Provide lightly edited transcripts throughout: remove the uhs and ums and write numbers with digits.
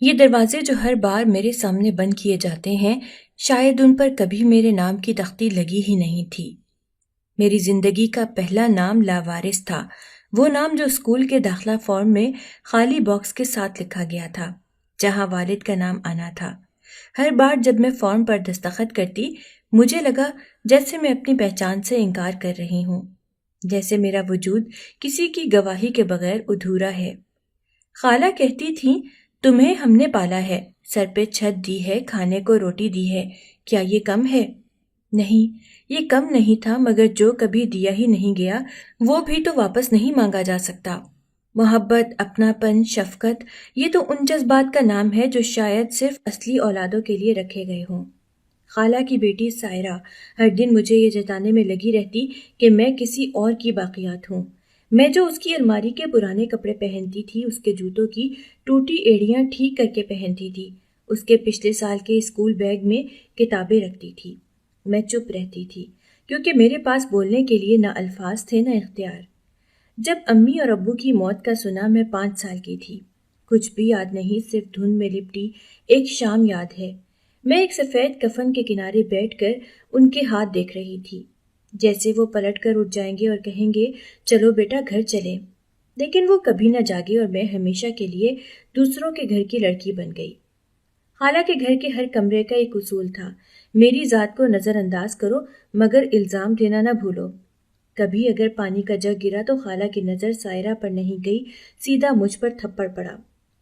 یہ دروازے جو ہر بار میرے سامنے بند کیے جاتے ہیں، شاید ان پر کبھی میرے نام کی تختی لگی ہی نہیں تھی۔ میری زندگی کا پہلا نام لاوارث تھا، وہ نام جو اسکول کے داخلہ فارم میں خالی باکس کے ساتھ لکھا گیا تھا، جہاں والد کا نام آنا تھا۔ ہر بار جب میں فارم پر دستخط کرتی، مجھے لگا جیسے میں اپنی پہچان سے انکار کر رہی ہوں، جیسے میرا وجود کسی کی گواہی کے بغیر ادھورا ہے۔ خالہ کہتی تھیں، تمہیں ہم نے پالا ہے، سر پہ چھت دی ہے، کھانے کو روٹی دی ہے، کیا یہ کم ہے؟ نہیں، یہ کم نہیں تھا، مگر جو کبھی دیا ہی نہیں گیا وہ بھی تو واپس نہیں مانگا جا سکتا۔ محبت، اپناپن، شفقت، یہ تو ان جذبات کا نام ہے جو شاید صرف اصلی اولادوں کے لیے رکھے گئے ہوں۔ خالہ کی بیٹی سائرہ ہر دن مجھے یہ جتانے میں لگی رہتی کہ میں کسی اور کی باقیات ہوں۔ میں جو اس کی الماری کے پرانے کپڑے پہنتی تھی، اس کے جوتوں کی ٹوٹی ایڑیاں ٹھیک کر کے پہنتی تھی، اس کے پچھلے سال کے اسکول بیگ میں کتابیں رکھتی تھی۔ میں چپ رہتی تھی کیونکہ میرے پاس بولنے کے لیے نہ الفاظ تھے نہ اختیار۔ جب امی اور ابو کی موت کا سنا، میں 5 سال کی تھی۔ کچھ بھی یاد نہیں، صرف دھند میں لپٹی ایک شام یاد ہے۔ میں ایک سفید کفن کے کنارے بیٹھ کر ان کے ہاتھ دیکھ رہی تھی، جیسے وہ پلٹ کر اٹھ جائیں گے اور کہیں گے چلو بیٹا گھر چلیں، لیکن وہ کبھی نہ جاگے اور میں ہمیشہ کے لیے دوسروں کے گھر کی لڑکی بن گئی۔ خالہ کے گھر کے ہر کمرے کا ایک اصول تھا، میری ذات کو نظر انداز کرو مگر الزام دینا نہ بھولو۔ کبھی اگر پانی کا جگ گرا تو خالہ کی نظر سائرہ پر نہیں گئی، سیدھا مجھ پر تھپڑ پڑا۔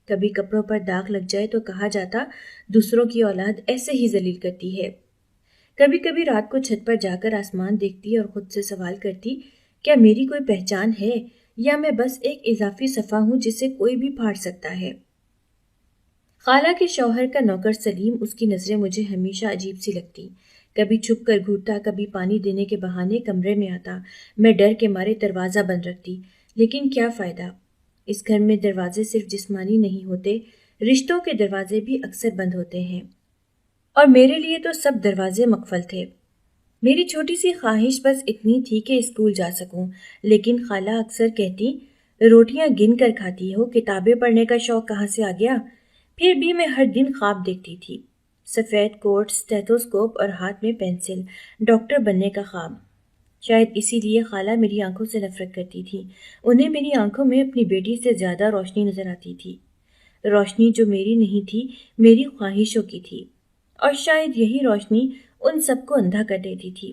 کبھی کپڑوں پر داغ لگ جائے تو کہا جاتا دوسروں کی اولاد ایسے ہی ذلیل کرتی ہے۔ کبھی کبھی رات کو چھت پر جا کر آسمان دیکھتی اور خود سے سوال کرتی، کیا میری کوئی پہچان ہے یا میں بس ایک اضافی صفحہ ہوں جسے کوئی بھی پھاڑ سکتا ہے؟ خالہ کے شوہر کا نوکر سلیم، اس کی نظریں مجھے ہمیشہ عجیب سی لگتی۔ کبھی چھپ کر گھورتا، کبھی پانی دینے کے بہانے کمرے میں آتا۔ میں ڈر کے مارے دروازہ بند رکھتی، لیکن کیا فائدہ؟ اس گھر میں دروازے صرف جسمانی نہیں ہوتے، رشتوں کے دروازے بھی اکثر بند ہوتے ہیں، اور میرے لیے تو سب دروازے مقفل تھے۔ میری چھوٹی سی خواہش بس اتنی تھی کہ اسکول جا سکوں، لیکن خالہ اکثر کہتی، روٹیاں گن کر کھاتی ہو، کتابیں پڑھنے کا شوق کہاں سے آ گیا؟ پھر بھی میں ہر دن خواب دیکھتی تھی، سفید کوٹ، اسٹیتھوسکوپ اور ہاتھ میں پینسل، ڈاکٹر بننے کا خواب۔ شاید اسی لیے خالہ میری آنکھوں سے نفرت کرتی تھی، انہیں میری آنکھوں میں اپنی بیٹی سے زیادہ روشنی نظر آتی تھی، روشنی جو میری نہیں تھی، میری خواہشوں کی تھی، اور شاید یہی روشنی ان سب کو اندھا کر دیتی تھی۔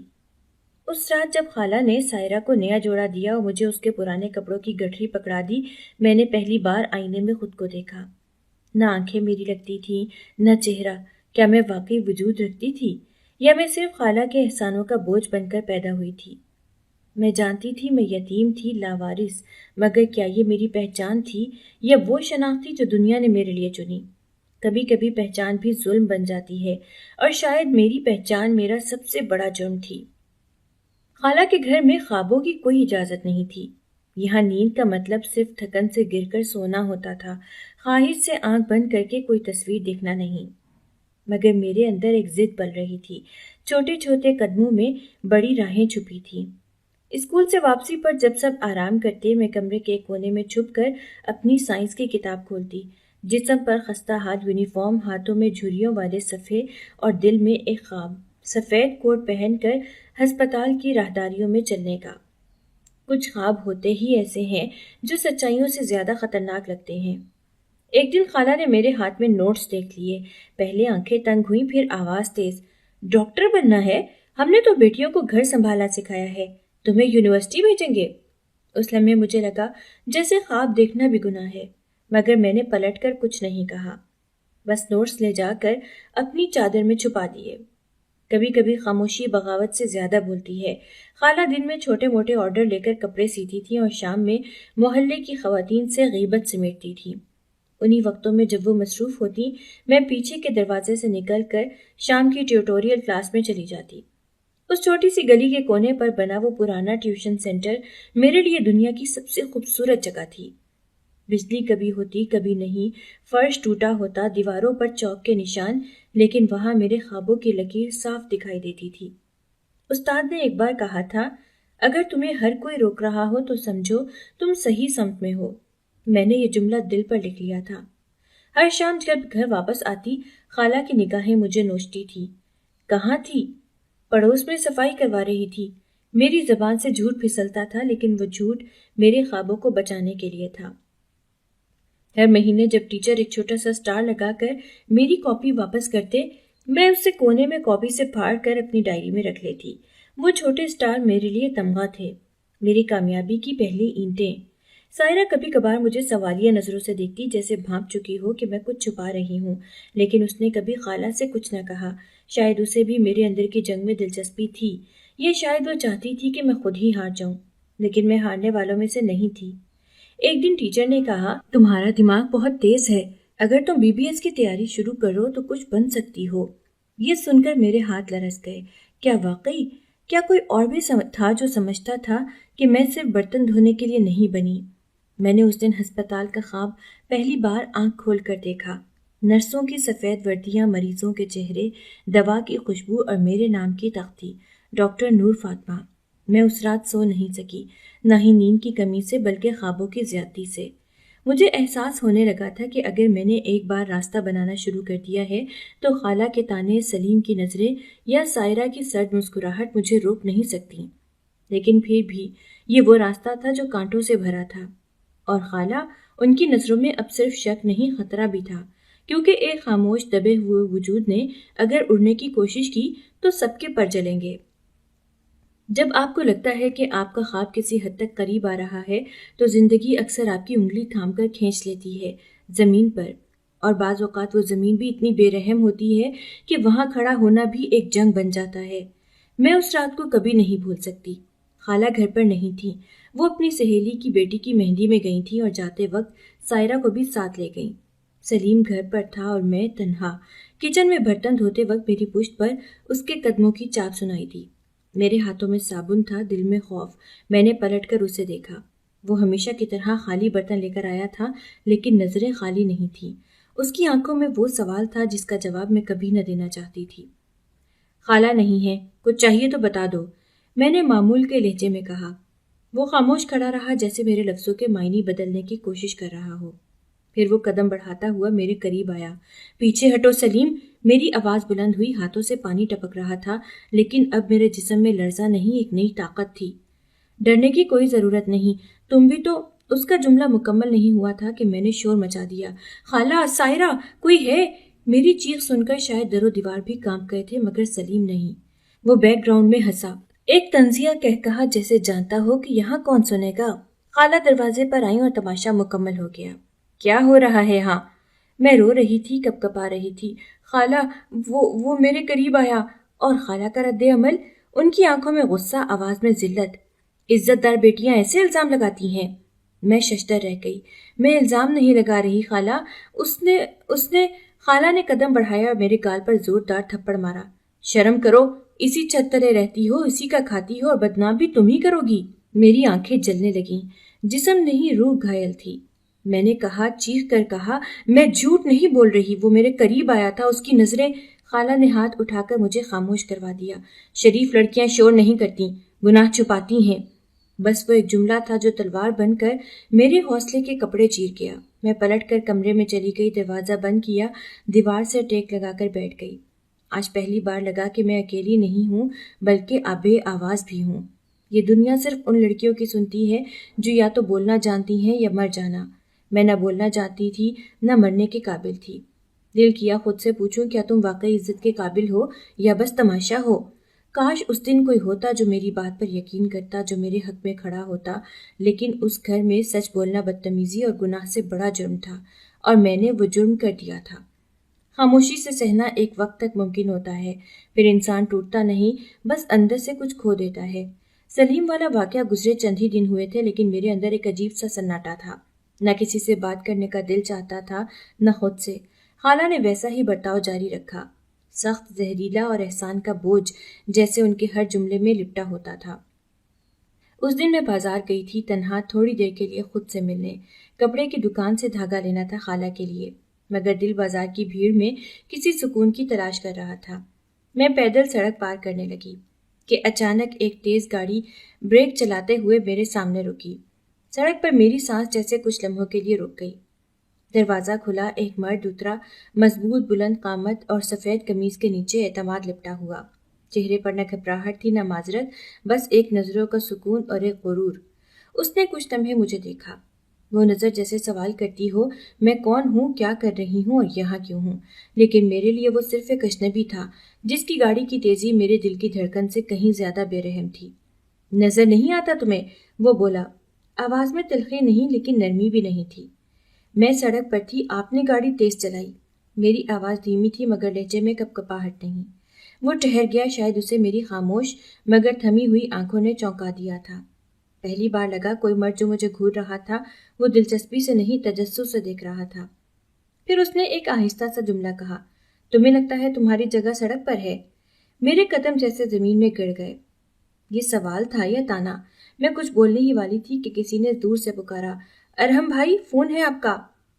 اس رات جب خالہ نے سائرہ کو نیا جوڑا دیا اور مجھے اس کے پرانے کپڑوں کی گٹھری پکڑا دی، میں نے پہلی بار آئینے میں خود کو دیکھا۔ نہ آنکھیں میری لگتی تھیں، نہ چہرہ۔ کیا میں واقعی وجود رکھتی تھی، یا میں صرف خالہ کے احسانوں کا بوجھ بن کر پیدا ہوئی تھی؟ میں جانتی تھی میں یتیم تھی، لاوارث، مگر کیا یہ میری پہچان تھی یا وہ شناخت تھی جو دنیا نے میرے لیے چنی؟ کبھی کبھی پہچان بھی ظلم بن جاتی ہے، اور شاید میری پہچان میرا سب سے بڑا جرم تھی۔ خالہ کے گھر میں خوابوں کی کوئی اجازت نہیں تھی۔ یہاں نیند کا مطلب صرف تھکن سے گر کر سونا ہوتا تھا، خواہش سے آنکھ بند کر کے کوئی تصویر دیکھنا نہیں۔ مگر میرے اندر ایک ضد پل رہی تھی، چھوٹے چھوٹے قدموں میں بڑی راہیں چھپی تھیں۔ اسکول سے واپسی پر جب سب آرام کرتے، میں کمرے کے کونے میں چھپ کر اپنی سائنس کی کتاب کھولتی، جسم پر خستہ حال یونیفارم، ہاتھوں میں جھریوں والے صفحے اور دل میں ایک خواب، سفید کوٹ پہن کر ہسپتال کی راہداریوں میں چلنے کا۔ کچھ خواب ہوتے ہی ایسے ہیں جو سچائیوں سے زیادہ خطرناک لگتے ہیں۔ ایک دن خالہ نے میرے ہاتھ میں نوٹس دیکھ لیے، پہلے آنکھیں تنگ ہوئیں، پھر آواز تیز، ڈاکٹر بننا ہے؟ ہم نے تو بیٹیوں کو گھر سنبھالنا سکھایا ہے، تمہیں یونیورسٹی بھیجیں گے؟ اس لمحے مجھے لگا جیسے خواب دیکھنا بھی گناہ ہے، مگر میں نے پلٹ کر کچھ نہیں کہا، بس نوٹس لے جا کر اپنی چادر میں چھپا دیے۔ کبھی کبھی خاموشی بغاوت سے زیادہ بولتی ہے۔ خالہ دن میں چھوٹے موٹے آرڈر لے کر کپڑے سیتی تھیں اور شام میں محلے کی خواتین سے غیبت سمیٹتی تھیں۔ انہی وقتوں میں جب وہ مصروف ہوتی، میں پیچھے کے دروازے سے نکل کر شام کی ٹیوٹوریل کلاس میں چلی جاتی۔ اس چھوٹی سی گلی کے کونے پر بنا وہ پرانا ٹیوشن سینٹر میرے لیے دنیا کی سب سے خوبصورت جگہ تھی۔ بجلی کبھی ہوتی کبھی نہیں، فرش ٹوٹا ہوتا، دیواروں پر چوک کے نشان، لیکن وہاں میرے خوابوں کی لکیر صاف دکھائی دیتی تھی۔ استاد نے ایک بار کہا تھا، اگر تمہیں ہر کوئی روک رہا ہو تو سمجھو تم صحیح سمت میں ہو۔ میں نے یہ جملہ دل پر لکھ لیا تھا۔ ہر شام جب گھر واپس آتی خالہ کی نگاہیں مجھے نوچتی تھی۔ کہاں تھی؟ پڑوس میں صفائی کروا رہی تھی۔ میری زبان سے جھوٹ پھسلتا تھا، لیکن وہ جھوٹ میرے خوابوں کو بچانے کے لیے تھا۔ ہر مہینے جب ٹیچر ایک چھوٹا سا اسٹار لگا کر میری کاپی واپس کرتے، میں اسے کونے میں کاپی سے پھاڑ کر اپنی ڈائری میں رکھ لیتی۔ وہ چھوٹے اسٹار میرے لیے تمغہ تھے، میری کامیابی کی پہلی اینٹیں۔ سائرہ کبھی کبھار مجھے سوالیہ نظروں سے دیکھتی، جیسے بھانپ چکی ہو کہ میں کچھ چھپا رہی ہوں، لیکن اس نے کبھی خالہ سے کچھ نہ کہا۔ شاید اسے بھی میرے اندر کی جنگ میں دلچسپی تھی، یا شاید وہ چاہتی تھی کہ میں خود ہی ہار جاؤں، لیکن میں ہارنے والوں میں سے نہیں تھی۔ ایک دن ٹیچر نے کہا، تمہارا دماغ بہت تیز ہے، اگر تم BBS کی تیاری شروع کرو تو کچھ بن سکتی ہو۔ یہ سن کر میرے ہاتھ لرز گئے۔ کیا واقعی؟ کیا کوئی اور بھی تھا جو سمجھتا تھا کہ میں صرف برتن دھونے کے لیے نہیں بنی؟ میں نے اس دن ہسپتال کا خواب پہلی بار آنکھ کھول کر دیکھا۔ نرسوں کی سفید وردیاں، مریضوں کے چہرے، دوا کی خوشبو اور میرے نام کی تختی، ڈاکٹر نور فاطمہ۔ میں اس رات سو نہیں سکی، نہ ہی نیند کی کمی سے بلکہ خوابوں کی زیادتی سے۔ مجھے احساس ہونے لگا تھا کہ اگر میں نے ایک بار راستہ بنانا شروع کر دیا ہے تو خالہ کے طعنے، سلیم کی نظریں یا سائرہ کی سرد مسکراہٹ مجھے روک نہیں سکتی۔ لیکن پھر بھی یہ وہ راستہ تھا جو کانٹوں سے بھرا تھا، اور خالہ، ان کی نظروں میں اب صرف شک نہیں، خطرہ بھی تھا، کیونکہ ایک خاموش دبے ہوئے وجود نے اگر اڑنے کی کوشش کی تو سب کے پر جلیں گے۔ جب آپ کو لگتا ہے کہ آپ کا خواب کسی حد تک قریب آ رہا ہے تو زندگی اکثر آپ کی انگلی تھام کر کھینچ لیتی ہے زمین پر، اور بعض اوقات وہ زمین بھی اتنی بے رحم ہوتی ہے کہ وہاں کھڑا ہونا بھی ایک جنگ بن جاتا ہے۔ میں اس رات کو کبھی نہیں بھول سکتی۔ خالہ گھر پر نہیں تھی، وہ اپنی سہیلی کی بیٹی کی مہندی میں گئی تھی اور جاتے وقت سائرہ کو بھی ساتھ لے گئیں۔ سلیم گھر پر تھا اور میں تنہا۔ کچن میں برتن دھوتے وقت میری پشت پر اس کے قدموں کی چاپ سنائی دی۔ میرے ہاتھوں میں صابن تھا، دل میں خوف۔ میں نے پلٹ کر اسے دیکھا۔ وہ ہمیشہ کی طرح خالی برتن لے کر آیا تھا، لیکن نظریں خالی نہیں تھیں۔ اس کی آنکھوں میں وہ سوال تھا جس کا جواب میں کبھی نہ دینا چاہتی تھی۔ خالہ نہیں ہے، کچھ چاہیے تو بتا دو، میں نے معمول کے لہجے میں کہا۔ وہ خاموش کھڑا رہا، جیسے میرے لفظوں کے معنی بدلنے کی کوشش کر رہا ہو۔ پھر وہ قدم بڑھاتا ہوا میرے قریب آیا۔ پیچھے ہٹو سلیم، میری آواز بلند ہوئی، ہاتھوں سے پانی ٹپک رہا تھا، لیکن اب میرے جسم میں لرزہ نہیں، ایک نئی طاقت تھی۔ ڈرنے کی کوئی ضرورت نہیں، تم بھی تو۔ اس کا جملہ مکمل نہیں ہوا تھا کہ میں نے شور مچا دیا، خالہ، سائرہ، کوئی ہے؟ میری چیخ سن کر شاید در و دیوار بھی کانپ گئے تھے، مگر سلیم نہیں۔ وہ بیک گراؤنڈ میں ہنسا، ایک طنزیہ کہا جیسے جانتا ہو کہ یہاں کون سنے گا۔ خالہ دروازے پر آئیں اور تماشا مکمل ہو گیا۔ کیا ہو رہا ہے ہاں؟ میں رو رہی تھی، کپکپا رہی تھی۔ خالہ، وہ میرے قریب آیا۔ اور خالہ کا رد عمل؟ ان کی آنکھوں میں غصہ، آواز میں ذلت۔ عزت دار بیٹیاں ایسے الزام لگاتی ہیں؟ میں ششدر رہ گئی۔ میں الزام نہیں لگا رہی خالہ، اس نے خالہ نے قدم بڑھایا اور میرے گال پر زوردار تھپڑ مارا۔ شرم کرو، اسی چھت تلے رہتی ہو، اسی کا کھاتی ہو، اور بدنام بھی تم ہی کرو گی۔ میری آنکھیں جلنے لگیں، جسم نہیں روح گھائل تھی۔ میں نے کہا، چیخ کر کہا، میں جھوٹ نہیں بول رہی، وہ میرے قریب آیا تھا، اس کی نظریں۔ خالہ نے ہاتھ اٹھا کر مجھے خاموش کروا دیا۔ شریف لڑکیاں شور نہیں کرتی، گناہ چھپاتی ہیں۔ بس وہ ایک جملہ تھا جو تلوار بن کر میرے حوصلے کے کپڑے چیر گیا۔ میں پلٹ کر کمرے میں چلی گئی، دروازہ بند کیا، دیوار سے ٹیک لگا کر بیٹھ گئی۔ آج پہلی بار لگا کہ میں اکیلی نہیں ہوں، بلکہ بے آواز بھی ہوں۔ یہ دنیا صرف ان لڑکیوں کی سنتی ہے جو یا تو بولنا جانتی ہیں یا مر جانا۔ میں نہ بولنا جانتی تھی، نہ مرنے کے قابل تھی۔ دل کیا خود سے پوچھوں، کیا تم واقعی عزت کے قابل ہو یا بس تماشا ہو؟ کاش اس دن کوئی ہوتا جو میری بات پر یقین کرتا، جو میرے حق میں کھڑا ہوتا، لیکن اس گھر میں سچ بولنا بدتمیزی اور گناہ سے بڑا جرم تھا، اور میں نے وہ جرم کر دیا تھا۔ خاموشی سے سہنا ایک وقت تک ممکن ہوتا ہے، پھر انسان ٹوٹتا نہیں، بس اندر سے کچھ کھو دیتا ہے۔ سلیم والا واقعہ گزرے چند ہی دن ہوئے تھے، لیکن میرے اندر ایک عجیب سا سناٹا تھا۔ نہ کسی سے بات کرنے کا دل چاہتا تھا، نہ خود سے۔ خالہ نے ویسا ہی برتاؤ جاری رکھا، سخت، زہریلا اور احسان کا بوجھ جیسے ان کے ہر جملے میں لپٹا ہوتا تھا۔ اس دن میں بازار گئی تھی، تنہا، تھوڑی دیر کے لیے خود سے ملنے۔ کپڑے کی دکان سے دھاگا لینا تھا خالہ کے لیے، مگر دل بازار کی بھیڑ میں کسی سکون کی تلاش کر رہا تھا۔ میں پیدل سڑک پار کرنے لگی کہ اچانک ایک تیز گاڑی بریک چلاتے ہوئے میرے سامنے رکی۔ سڑک پر میری سانس جیسے کچھ لمحوں کے لیے رک گئی۔ دروازہ کھلا، ایک مرد اترا، مضبوط بلند قامت اور سفید قمیض کے نیچے اعتماد لپٹا ہوا۔ چہرے پر نہ گھبراہٹ تھی نہ معذرت، بس ایک نظروں کا سکون اور ایک غرور۔ اس نے کچھ لمحے مجھے دیکھا، وہ نظر جیسے سوال کرتی ہو میں کون ہوں، کیا کر رہی ہوں اور یہاں کیوں ہوں، لیکن میرے لیے وہ صرف ایک اجنبی تھا جس کی گاڑی کی تیزی میرے دل کی دھڑکن سے کہیں زیادہ بے رحم تھی۔ نظر نہیں آتا تمہیں؟ وہ بولا، آواز میں تلخی نہیں لیکن نرمی بھی نہیں تھی۔ میں سڑک پر تھی، آپ نے گاڑی تیز چلائی۔ میری آواز دھیمی تھی مگر لہجے میں کپکپاہٹ نہیں۔ وہ ٹھہر گیا، شاید اسے میری خاموش مگر تھمی ہوئی آنکھوں نے چونکا دیا تھا۔ پہلی بار لگا کوئی مرد جو مجھے گھور رہا تھا وہ دلچسپی سے نہیں تجسس سے دیکھ رہا تھا۔ پھر اس نے ایک آہستہ سا جملہ کہا، تمہیں لگتا ہے تمہاری جگہ سڑک پر ہے؟ میرے قدم جیسے زمین میں گڑ گئے۔ یہ سوال تھا یا طعنہ؟ میں کچھ بولنے ہی والی تھی کہ کسی نے دور سے پکارا، ارحم بھائی، فون ہے آپ کا؟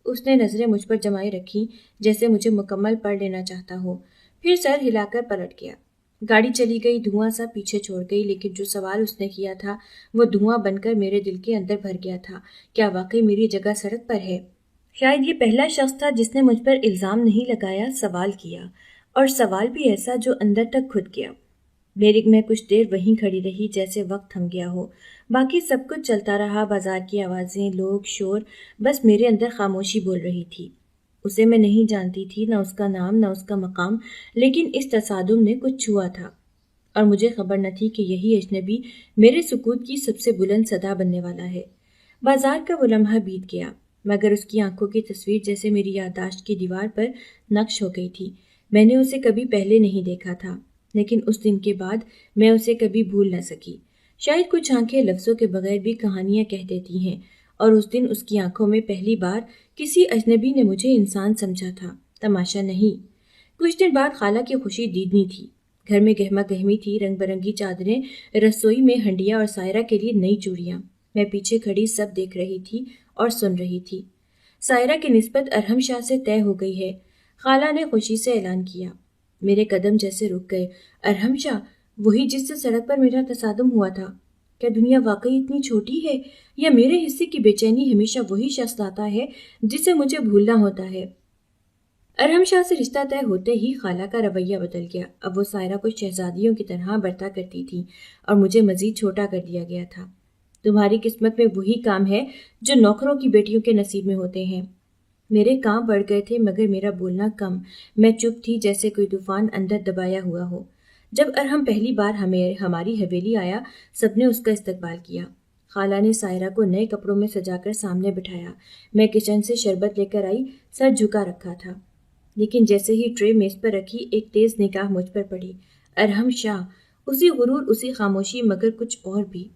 اس نے نظریں مجھ پر جمائے رکھی جیسے مجھے مکمل پڑھ لینا چاہتا ہو، پھر سر ہلا کر پلٹ گیا۔ گاڑی چلی گئی، دھواں سا پیچھے چھوڑ گئی، لیکن جو سوال اس نے کیا تھا وہ دھواں بن کر میرے دل کے اندر بھر گیا تھا۔ کیا واقعی میری جگہ سڑک پر ہے؟ شاید یہ پہلا شخص تھا جس نے مجھ پر الزام نہیں لگایا، سوال کیا، اور سوال بھی ایسا جو اندر تک کھد گیا۔ میں کچھ دیر وہیں کھڑی رہی جیسے وقت تھم گیا ہو، باقی سب کچھ چلتا رہا، بازار کی آوازیں، لوگ، شور، بس میرے اندر خاموشی بول رہی تھی۔ اسے میں نہیں جانتی تھی، نہ اس کا نام نہ اس کا مقام، لیکن اس تصادم نے کچھ چھوا تھا اور مجھے خبر نہ تھی کہ یہی اجنبی میرے سکوت کی سب سے بلند صدا بننے والا ہے۔ بازار کا وہ لمحہ بیت گیا مگر اس کی آنکھوں کی تصویر جیسے میری یادداشت کی دیوار پر نقش ہو گئی تھی۔ میں نے اسے کبھی پہلے نہیں دیکھا تھا، لیکن اس دن کے بعد میں اسے کبھی بھول نہ سکی۔ شاید کچھ آنکھیں لفظوں کے بغیر بھی کہانیاں کہہ دیتی ہیں، اور اس دن اس کی آنکھوں میں پہلی بار کسی اجنبی نے مجھے انسان سمجھا تھا، تماشا نہیں۔ کچھ دن بعد خالہ کی خوشی دیدنی تھی۔ گھر میں گہما گہمی تھی، رنگ برنگی چادریں، رسوئی میں ہنڈیا اور سائرہ کے لیے نئی چوڑیاں۔ میں پیچھے کھڑی سب دیکھ رہی تھی اور سن رہی تھی۔ سائرہ کی نسبت ارحم شاہ سے طے ہو گئی ہے، خالہ نے خوشی سے اعلان کیا۔ میرے قدم جیسے رک گئے۔ ارحم شاہ، وہی جس سے سڑک پر میرا تصادم ہوا تھا؟ کیا دنیا واقعی اتنی چھوٹی ہے، یا میرے حصے کی بے چینی ہمیشہ وہی شخص لاتا ہے جسے مجھے بھولنا ہوتا ہے؟ ارحم شاہ سے رشتہ طے ہوتے ہی خالہ کا رویہ بدل گیا۔ اب وہ سائرہ کو شہزادیوں کی طرح برتا کرتی تھی اور مجھے مزید چھوٹا کر دیا گیا تھا۔ تمہاری قسمت میں وہی کام ہے جو نوکروں کی بیٹیوں کے نصیب میں ہوتے ہیں۔ میرے کام بڑھ گئے تھے مگر میرا بولنا کم۔ میں چپ تھی جیسے کوئی طوفان اندر دبایا ہوا ہو۔ جب ارحم پہلی بار ہماری حویلی آیا، سب نے اس کا استقبال کیا۔ خالہ نے سائرہ کو نئے کپڑوں میں سجا کر سامنے بٹھایا۔ میں کچن سے شربت لے کر آئی، سر جھکا رکھا تھا، لیکن جیسے ہی ٹرے میز پر رکھی ایک تیز نگاہ مجھ پر پڑی۔ ارحم شاہ، اسی غرور، اسی خاموشی، مگر کچھ اور بھی۔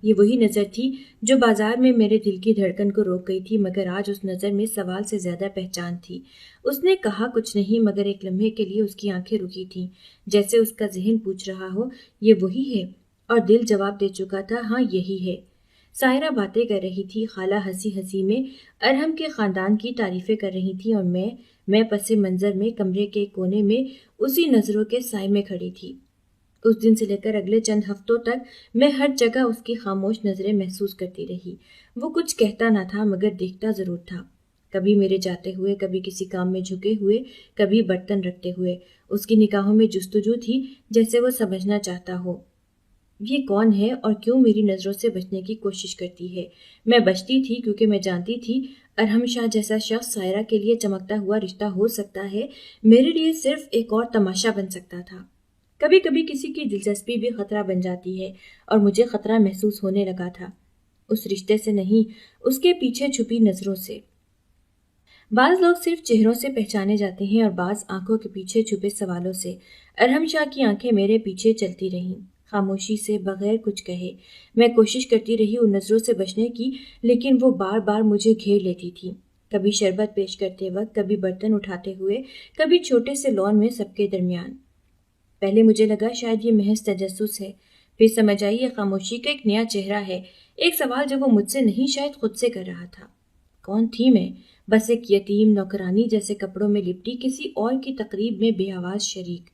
یہ وہی نظر تھی جو بازار میں میرے دل کی دھڑکن کو روک گئی تھی، مگر آج اس نظر میں سوال سے زیادہ پہچان تھی۔ اس نے کہا کچھ نہیں مگر ایک لمحے کے لیے اس کی آنکھیں رکی تھیں، جیسے اس کا ذہن پوچھ رہا ہو یہ وہی ہے، اور دل جواب دے چکا تھا ہاں یہی ہے۔ سائرہ باتیں کر رہی تھی، خالہ ہنسی ہنسی میں ارحم کے خاندان کی تعریفیں کر رہی تھی، اور میں پس منظر میں کمرے کے کونے میں اسی نظروں کے سائے میں کھڑی تھی۔ اس دن سے لے کر اگلے چند ہفتوں تک میں ہر جگہ اس کی خاموش نظریں محسوس کرتی رہی۔ وہ کچھ کہتا نہ تھا مگر دیکھتا ضرور تھا، کبھی میرے جاتے ہوئے، کبھی کسی کام میں جھکے ہوئے، کبھی برتن رکھتے ہوئے۔ اس کی نگاہوں میں جستجو تھی جیسے وہ سمجھنا چاہتا ہو یہ کون ہے اور کیوں میری نظروں سے بچنے کی کوشش کرتی ہے۔ میں بچتی تھی کیونکہ میں جانتی تھی ارحم شاہ جیسا شخص سائرہ کے لیے چمکتا ہوا رشتہ ہو سکتا ہے، میرے لیے صرف ایک اور تماشا بن سکتا تھا۔ کبھی کبھی کسی کی دلچسپی بھی خطرہ بن جاتی ہے، اور مجھے خطرہ محسوس ہونے لگا تھا، اس رشتے سے نہیں، اس کے پیچھے چھپی نظروں سے۔ بعض لوگ صرف چہروں سے پہچانے جاتے ہیں اور بعض آنکھوں کے پیچھے چھپے سوالوں سے۔ ارحم شاہ کی آنکھیں میرے پیچھے چلتی رہیں، خاموشی سے، بغیر کچھ کہے۔ میں کوشش کرتی رہی ان نظروں سے بچنے کی، لیکن وہ بار بار مجھے گھیر لیتی تھی، کبھی شربت پیش کرتے وقت، کبھی برتن اٹھاتے ہوئے، کبھی چھوٹے سے لون میں سب کے درمیان۔ پہلے مجھے لگا شاید یہ محض تجسس ہے، پھر سمجھ آئی یہ خاموشی کا ایک نیا چہرہ ہے، ایک سوال جو وہ مجھ سے نہیں شاید خود سے کر رہا تھا۔ کون تھی میں؟ بس ایک یتیم نوکرانی جیسے کپڑوں میں لپٹی کسی اور کی تقریب میں بے آواز شریک۔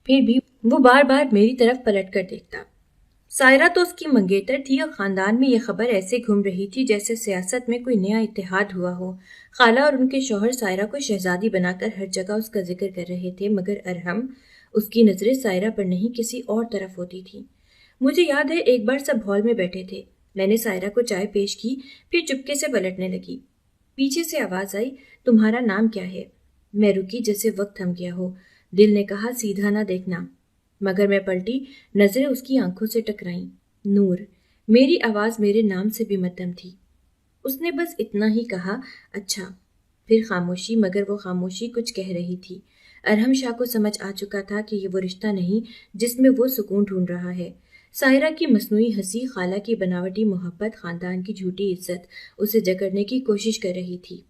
پھر بھی وہ بار بار میری طرف پلٹ کر دیکھتا۔ سائرہ تو اس کی منگیتر تھی اور خاندان میں یہ خبر ایسے گھوم رہی تھی جیسے سیاست میں کوئی نیا اتحاد ہوا ہو۔ خالہ اور ان کے شوہر سائرہ کو شہزادی بنا کر ہر جگہ اس کا ذکر کر رہے تھے، مگر ارحم، اس کی نظریں سائرہ پر نہیں کسی اور طرف ہوتی تھیں۔ مجھے یاد ہے ایک بار سب ہال میں بیٹھے تھے، میں نے سائرہ کو چائے پیش کی، پھر چپکے سے پلٹنے لگی۔ پیچھے سے آواز آئی، تمہارا نام کیا ہے؟ میں رکی جیسے وقت تھم گیا ہو۔ دل نے کہا سیدھا نہ دیکھنا، مگر میں پلٹی، نظریں اس کی آنکھوں سے ٹکرائیں۔ نور۔ میری آواز میرے نام سے بھی مدھم تھی۔ اس نے بس اتنا ہی کہا، اچھا۔ پھر خاموشی، مگر وہ خاموشی کچھ کہہ رہی تھی۔ ارحم شاہ کو سمجھ آ چکا تھا کہ یہ وہ رشتہ نہیں جس میں وہ سکون ڈھونڈ رہا ہے۔ سائرہ کی مصنوعی ہنسی، خالہ کی بناوٹی محبت، خاندان کی جھوٹی عزت اسے جکڑنے کی کوشش کر رہی تھی،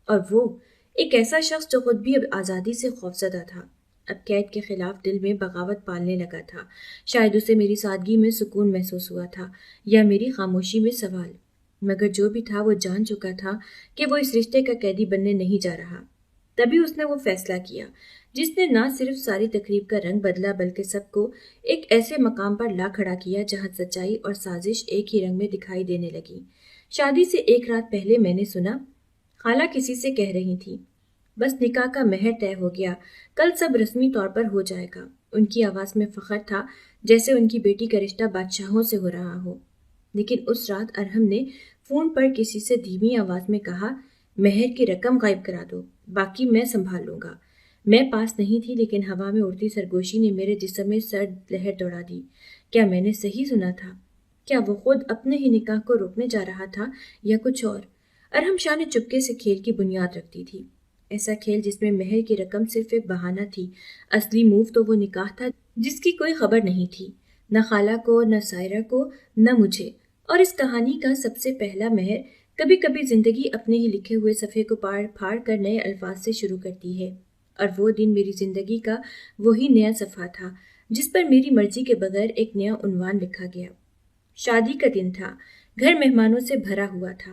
اور وہ ایک ایسا شخص جو خود بھی اب آزادی سے خوفزدہ تھا، اب قید کے خلاف دل میں بغاوت پالنے لگا تھا۔ شاید اسے میری سادگی میں سکون محسوس ہوا تھا، یا میری خاموشی میں سوال، مگر جو بھی تھا وہ جان چکا تھا کہ وہ اس رشتے کا قیدی بننے نہیں جا رہا۔ تبھی اس نے وہ فیصلہ کیا جس نے نہ صرف ساری تقریب کا رنگ بدلا بلکہ سب کو ایک ایسے مقام پر لا کھڑا کیا جہاں سچائی اور سازش ایک ہی رنگ میں دکھائی دینے لگی۔ شادی سے ایک رات پہلے میں نے سنا، خالہ کسی سے کہہ رہی تھی، بس نکاح کا مہر طے ہو گیا، کل سب رسمی طور پر ہو جائے گا۔ ان کی آواز میں فخر تھا، جیسے ان کی بیٹی کا رشتہ بادشاہوں سے ہو رہا ہو۔ لیکن اس رات ارحم نے فون پر کسی سے دھیمی آواز میں کہا، مہر کی رقم غائب کرا دو، باقی میں سنبھال لوں گا۔ میں پاس نہیں تھی، لیکن ہوا میں اڑتی سرگوشی نے میرے جسم میں سرد لہر دوڑا دی۔ کیا میں نے صحیح سنا تھا؟ کیا وہ خود اپنے ہی نکاح کو روکنے جا رہا تھا یا کچھ اور؟ ارحم شاہ نے چپکے سے کھیل کی بنیاد رکھ دی تھی، ایسا کھیل جس میں مہر کی رقم صرف ایک بہانہ تھی، اصلی موو تو وہ نکاح تھا جس کی کوئی خبر نہیں تھی، نہ خالہ کو، نہ سائرہ کو، نہ مجھے۔ اور اس کہانی کا سب سے پہلا مہر، کبھی کبھی زندگی اپنے ہی لکھے ہوئے صفحے کو پھاڑ کر نئے الفاظ سے شروع کرتی ہے، اور وہ دن میری زندگی کا وہی نیا صفحہ تھا جس پر میری مرضی کے بغیر ایک نیا عنوان لکھا گیا۔ شادی کا دن تھا، گھر مہمانوں سے بھرا ہوا تھا،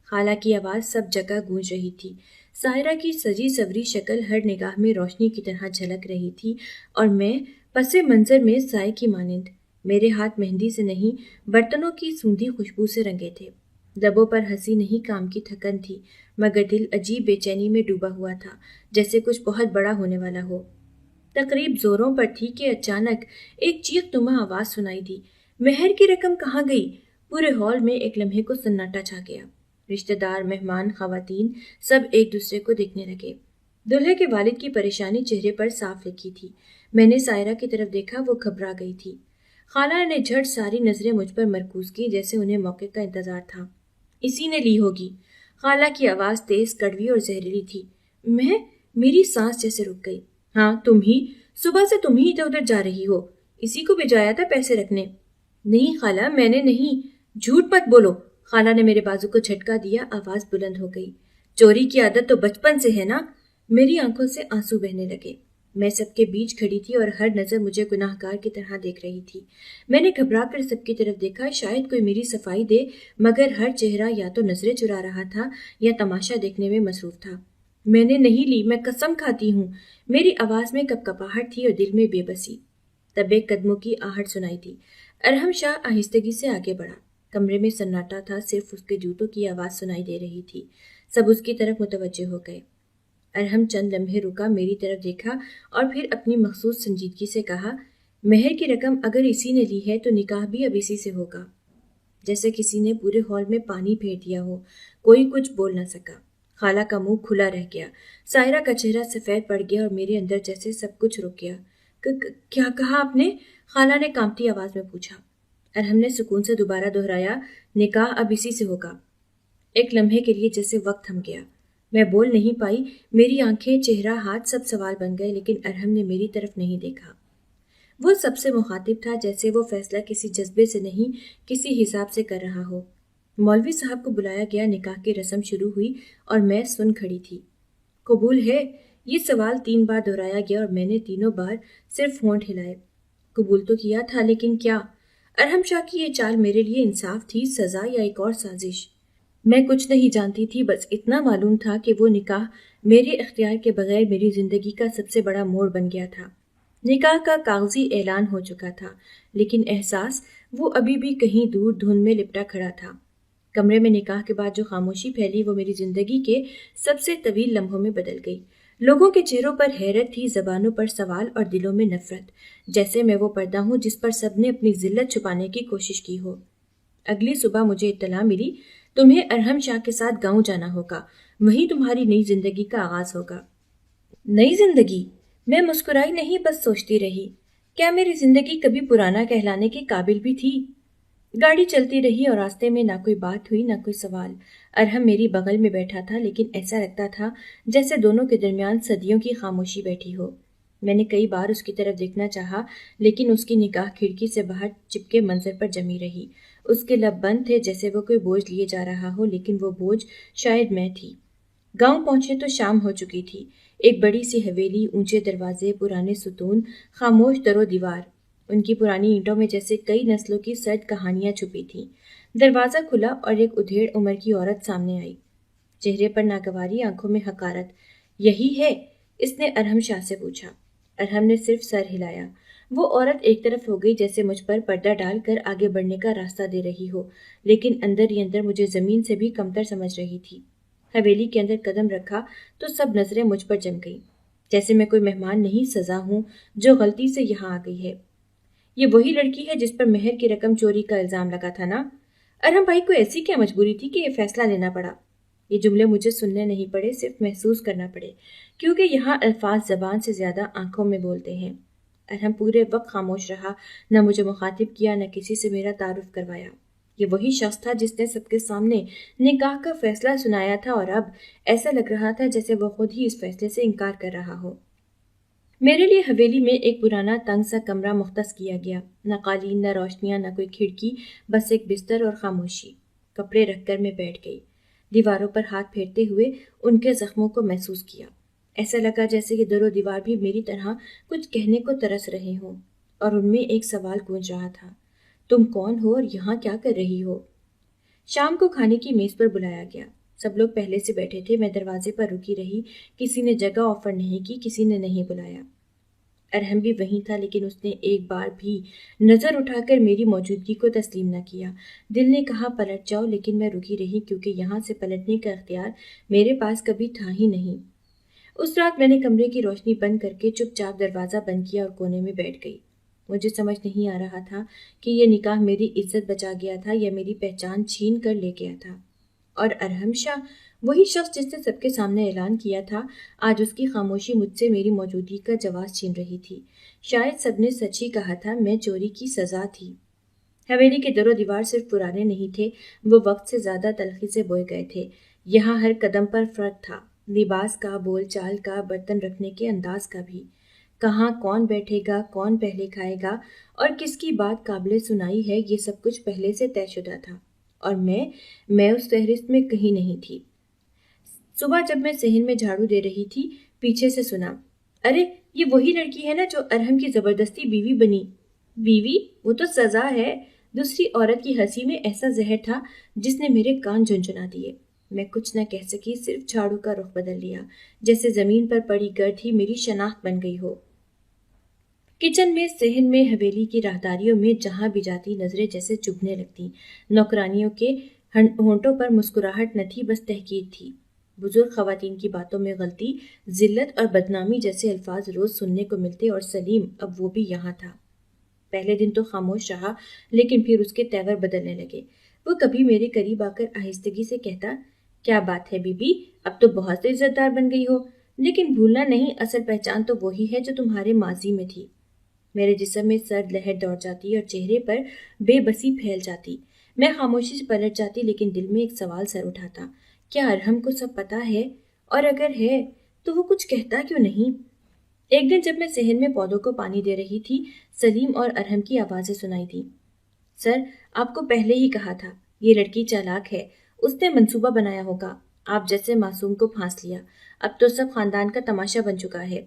خالہ کی آواز سب جگہ گونج رہی تھی، سائرہ کی سجی سوری شکل ہر نگاہ میں روشنی کی طرح جھلک رہی تھی، اور میں پس منظر میں سائے کی مانند۔ میرے ہاتھ مہندی سے نہیں، برتنوں کی سوندھی خوشبو سے رنگے تھے، لبوں پر ہنسی نہیں، کام کی تھکن تھی، مگر دل عجیب بے چینی میں ڈوبا ہوا تھا، جیسے کچھ بہت بڑا ہونے والا ہو۔ تقریب زوروں پر تھی کہ اچانک ایک چیخ نما آواز سنائی دی، مہر کی رقم کہاں گئی؟ پورے ہال میں ایک لمحے کو سناٹا چھا گیا۔ رشتہ دار، مہمان، خواتین سب ایک دوسرے کو دیکھنے لگے۔ دلہے کے والد کی پریشانی چہرے پر صاف لکھی تھی۔ میں نے سائرہ کی طرف دیکھا، وہ گھبرا گئی تھی۔ خالہ نے جھٹ ساری نظریں مجھ پر مرکوز کی، جیسے انہیں موقع کا انتظار تھا۔ اسی نے لی ہوگی۔ خالہ کی آواز تیز، کڑوی اور زہریلی تھی۔ میری سانس جیسے رک گئی۔ ہاں تم ہی، صبح سے تم ہی ادھر ادھر جا رہی ہو، اسی کو بھیجایا تھا پیسے رکھنے۔ نہیں خالہ، میں نے نہیں، جھوٹ مت بولو۔ خالہ نے میرے بازو کو جھٹکا دیا، آواز بلند ہو گئی۔ چوری کی عادت تو بچپن سے ہے نا؟ میری آنکھوں سے آنسو بہنے لگے۔ میں سب کے بیچ کھڑی تھی اور ہر نظر مجھے گناہ گار کی طرح دیکھ رہی تھی۔ میں نے گھبرا کر سب کی طرف دیکھا، شاید کوئی میری صفائی دے، مگر ہر چہرہ یا تو نظریں چرا رہا تھا یا تماشا دیکھنے میں مصروف تھا۔ میں نے نہیں لی، میں قسم کھاتی ہوں۔ میری آواز میں کپکپاہٹ تھی اور دل میں بے بسی۔ تب ایک قدموں کی آہٹ سنائی دی۔ ارحم شاہ آہستگی سے آگے بڑھا۔ کمرے میں سناٹا تھا، صرف اس کے جوتوں کی آواز سنائی دے رہی تھی۔ سب اس کی طرف متوجہ ہو گئے۔ ارحم چند لمحے رکا، میری طرف دیکھا اور پھر اپنی مخصوص سنجیدگی سے کہا، مہر کی رقم اگر اسی نے لی ہے تو نکاح بھی اب اسی سے ہوگا۔ جیسے کسی نے پورے ہال میں پانی پھیر دیا ہو۔ کوئی کچھ بول نہ سکا۔ خالہ کا منہ کھلا رہ گیا، سائرہ کا چہرہ سفید پڑ گیا اور میرے اندر جیسے سب کچھ رک گیا۔ کیا کہا آپ نے؟ خالہ نے کانپتی آواز میں پوچھا۔ ارحم نے سکون سے دوبارہ دہرایا، نکاح اب اسی سے ہوگا۔ ایک لمحے کے لیے جیسے وقت تھم گیا۔ میں بول نہیں پائی، میری آنکھیں، چہرہ، ہاتھ سب سوال بن گئے، لیکن ارحم نے میری طرف نہیں دیکھا۔ وہ سب سے مخاطب تھا، جیسے وہ فیصلہ کسی جذبے سے نہیں، کسی حساب سے کر رہا ہو۔ مولوی صاحب کو بلایا گیا، نکاح کی رسم شروع ہوئی اور میں سن کھڑی تھی۔ قبول ہے؟ یہ سوال 3 بار دہرایا گیا اور میں نے تینوں بار صرف ہونٹ ہلائے۔ قبول تو کیا تھا، لیکن کیا؟ ارحم شاہ کی یہ چال میرے لیے انصاف تھی، سزا یا ایک اور سازش؟ میں کچھ نہیں جانتی تھی، بس اتنا معلوم تھا کہ وہ نکاح میرے اختیار کے بغیر میری زندگی کا سب سے بڑا موڑ بن گیا تھا۔ نکاح کا کاغذی اعلان ہو چکا تھا، لیکن احساس وہ ابھی بھی کہیں دور دھند میں لپٹا کھڑا تھا۔ کمرے میں نکاح کے بعد جو خاموشی پھیلی وہ میری زندگی کے سب سے طویل لمحوں میں بدل گئی۔ لوگوں کے چہروں پر حیرت تھی، زبانوں پر سوال اور دلوں میں نفرت، جیسے میں وہ پردہ ہوں جس پر سب نے اپنی ذلت چھپانے کی کوشش کی ہو۔ اگلی صبح مجھے اطلاع ملی، تمہیں ارحم شاہ کے ساتھ گاؤں جانا ہوگا، وہیں تمہاری نئی زندگی کا آغاز ہوگا۔ نئی زندگی؟ میں مسکرائی نہیں، بس سوچتی رہی، کیا میری زندگی کبھی پرانا کہلانے کے قابل بھی تھی؟ گاڑی چلتی رہی اور راستے میں نہ کوئی بات ہوئی نہ کوئی سوال۔ ارحم میری بغل میں بیٹھا تھا، لیکن ایسا لگتا تھا جیسے دونوں کے درمیان صدیوں کی خاموشی بیٹھی ہو۔ میں نے کئی بار اس کی طرف دیکھنا چاہا، لیکن اس کی نگاہ کھڑکی سے باہر چپکے منظر پر جمی رہی۔ اس کے لب بند تھے جیسے وہ کوئی بوجھ لیے جا رہا ہو، لیکن وہ بوجھ شاید میں تھی۔ گاؤں پہنچے تو شام ہو چکی تھی۔ ایک بڑی سی حویلی، اونچے دروازے، پرانے ستون، خاموش در و دیوار۔ ان کی پرانی اینٹوں میں جیسے کئی نسلوں کی سرد کہانیاں چھپی تھیں۔ دروازہ کھلا اور ایک ادھیڑ عمر کی عورت سامنے آئی، چہرے پر ناگواری، آنکھوں میں حقارت۔ یہی ہے؟ اس نے ارحم شاہ سے پوچھا۔ ارحم نے صرف سر ہلایا۔ وہ عورت ایک طرف ہو گئی جیسے مجھ پر پردہ ڈال کر آگے بڑھنے کا راستہ دے رہی ہو، لیکن اندر ہی اندر مجھے زمین سے بھی کمتر سمجھ رہی تھی۔ حویلی کے اندر قدم رکھا تو سب نظریں مجھ پر جم گئیں، جیسے میں کوئی مہمان نہیں سزا ہوں جو غلطی سے یہاں آ گئی ہے۔ یہ وہی لڑکی ہے جس پر مہر کی رقم چوری کا الزام لگا تھا نا؟ ارحم بھائی کو ایسی کیا مجبوری تھی کہ یہ فیصلہ لینا پڑا؟ یہ جملے مجھے سننے نہیں پڑے، صرف محسوس کرنا پڑے، کیونکہ یہاں الفاظ زبان سے زیادہ آنکھوں میں بولتے ہیں۔ ارحم پورے وقت خاموش رہا، نہ مجھے مخاطب کیا، نہ کسی سے میرا تعارف کروایا۔ یہ وہی شخص تھا جس نے سب کے سامنے نکاح کا فیصلہ سنایا تھا، اور اب ایسا لگ رہا تھا جیسے وہ خود ہی اس فیصلے سے انکار کر رہا ہو۔ میرے لیے حویلی میں ایک پرانا تنگ سا کمرہ مختص کیا گیا، نہ قالین، نہ روشنیاں، نہ کوئی کھڑکی، بس ایک بستر اور خاموشی۔ کپڑے رکھ کر میں بیٹھ گئی، دیواروں پر ہاتھ پھیرتے ہوئے ان کے زخموں کو محسوس کیا۔ ایسا لگا جیسے یہ در و دیوار بھی میری طرح کچھ کہنے کو ترس رہے ہوں، اور ان میں ایک سوال گونج رہا تھا، تم کون ہو اور یہاں کیا کر رہی ہو؟ شام کو کھانے کی میز پر بلایا گیا۔ سب لوگ پہلے سے بیٹھے تھے، میں دروازے پر رکی رہی، کسی نے جگہ آفر نہیں کی، کسی نے نہیں بلایا۔ ارحم بھی وہیں تھا، لیکن اس نے ایک بار بھی نظر اٹھا کر میری موجودگی کو تسلیم نہ کیا۔ دل نے کہا پلٹ جاؤ، لیکن میں رکی رہی، کیونکہ یہاں سے پلٹنے کا اختیار میرے پاس کبھی تھا ہی نہیں۔ اس رات میں نے کمرے کی روشنی بند کر کے چپ چاپ دروازہ بند کیا اور کونے میں بیٹھ گئی۔ مجھے سمجھ نہیں آ رہا تھا کہ یہ نکاح میری عزت بچا گیا تھا یا میری پہچان چھین کر لے گیا تھا۔ اور ارحم شاہ، وہی شخص جس نے سب کے سامنے اعلان کیا تھا، آج اس کی خاموشی مجھ سے میری موجودگی کا جواز چھین رہی تھی۔ شاید سب نے سچ ہی کہا تھا، میں چوری کی سزا تھی۔ حویلی کے در و دیوار صرف پرانے نہیں تھے، وہ وقت سے زیادہ تلخی سے بوئے گئے تھے۔ یہاں ہر قدم پر فرق تھا، لباس کا، بول چال کا، برتن رکھنے کے انداز کا بھی۔ کہاں کون بیٹھے گا، کون پہلے کھائے گا، اور کس کی بات قابل سنائی ہے، یہ سب کچھ پہلے سے طے شدہ تھا، اور میں اس فہرست میں کہیں نہیں تھی۔ صبح جب میں صحن میں جھاڑو دے رہی تھی، پیچھے سے سنا، ارے یہ وہی لڑکی ہے نا جو ارحم کی زبردستی بیوی بنی؟ بیوی؟ وہ تو سزا ہے۔ دوسری عورت کی ہنسی میں ایسا زہر تھا جس نے میرے کان جھنجھنا دیے۔ میں کچھ نہ کہہ سکی، صرف جھاڑو کا رخ بدل لیا، جیسے زمین پر پڑی گرد ہی میری شناخت بن گئی ہو۔ کچن میں، صحن میں، حویلی کی راہداریوں میں، جہاں بھی جاتی نظریں جیسے چبھنے لگتی۔ نوکرانیوں کے ہونٹوں پر مسکراہٹ نہ تھی، بس تحقیر تھی۔ بزرگ خواتین کی باتوں میں غلطی، ذلت اور بدنامی جیسے الفاظ روز سننے کو ملتے، اور سلیم اب وہ بھی یہاں تھا۔ پہلے دن تو خاموش رہا، لیکن پھر اس کے تیور بدلنے لگے۔ وہ کبھی میرے قریب آ کر آہستگی سے کہتا، کیا بات ہے بی بی، اب تو بہت سے عزت دار بن گئی ہو، لیکن بھولنا نہیں، اصل پہچان تو وہی ہے جو تمہارے ماضی میں تھی۔ میرے جسم میں سرد لہر دوڑ جاتی اور چہرے پر بے بسی پھیل جاتی۔ میں خاموشی سے پلٹ جاتی، لیکن دل میں ایک سوال سر اٹھاتا، کیا ارحم کو سب پتا ہے؟ اور اگر ہے تو وہ کچھ کہتا کیوں نہیں؟ ایک دن جب میں صحن میں پودوں کو پانی دے رہی تھی، سلیم اور ارحم کی آوازیں سنائی دیں۔ سر، آپ کو پہلے ہی کہا تھا، یہ لڑکی چالاک ہے، اس نے منصوبہ بنایا ہوگا، آپ جیسے معصوم کو پھانس لیا، اب تو سب خاندان کا تماشا بن چکا ہے۔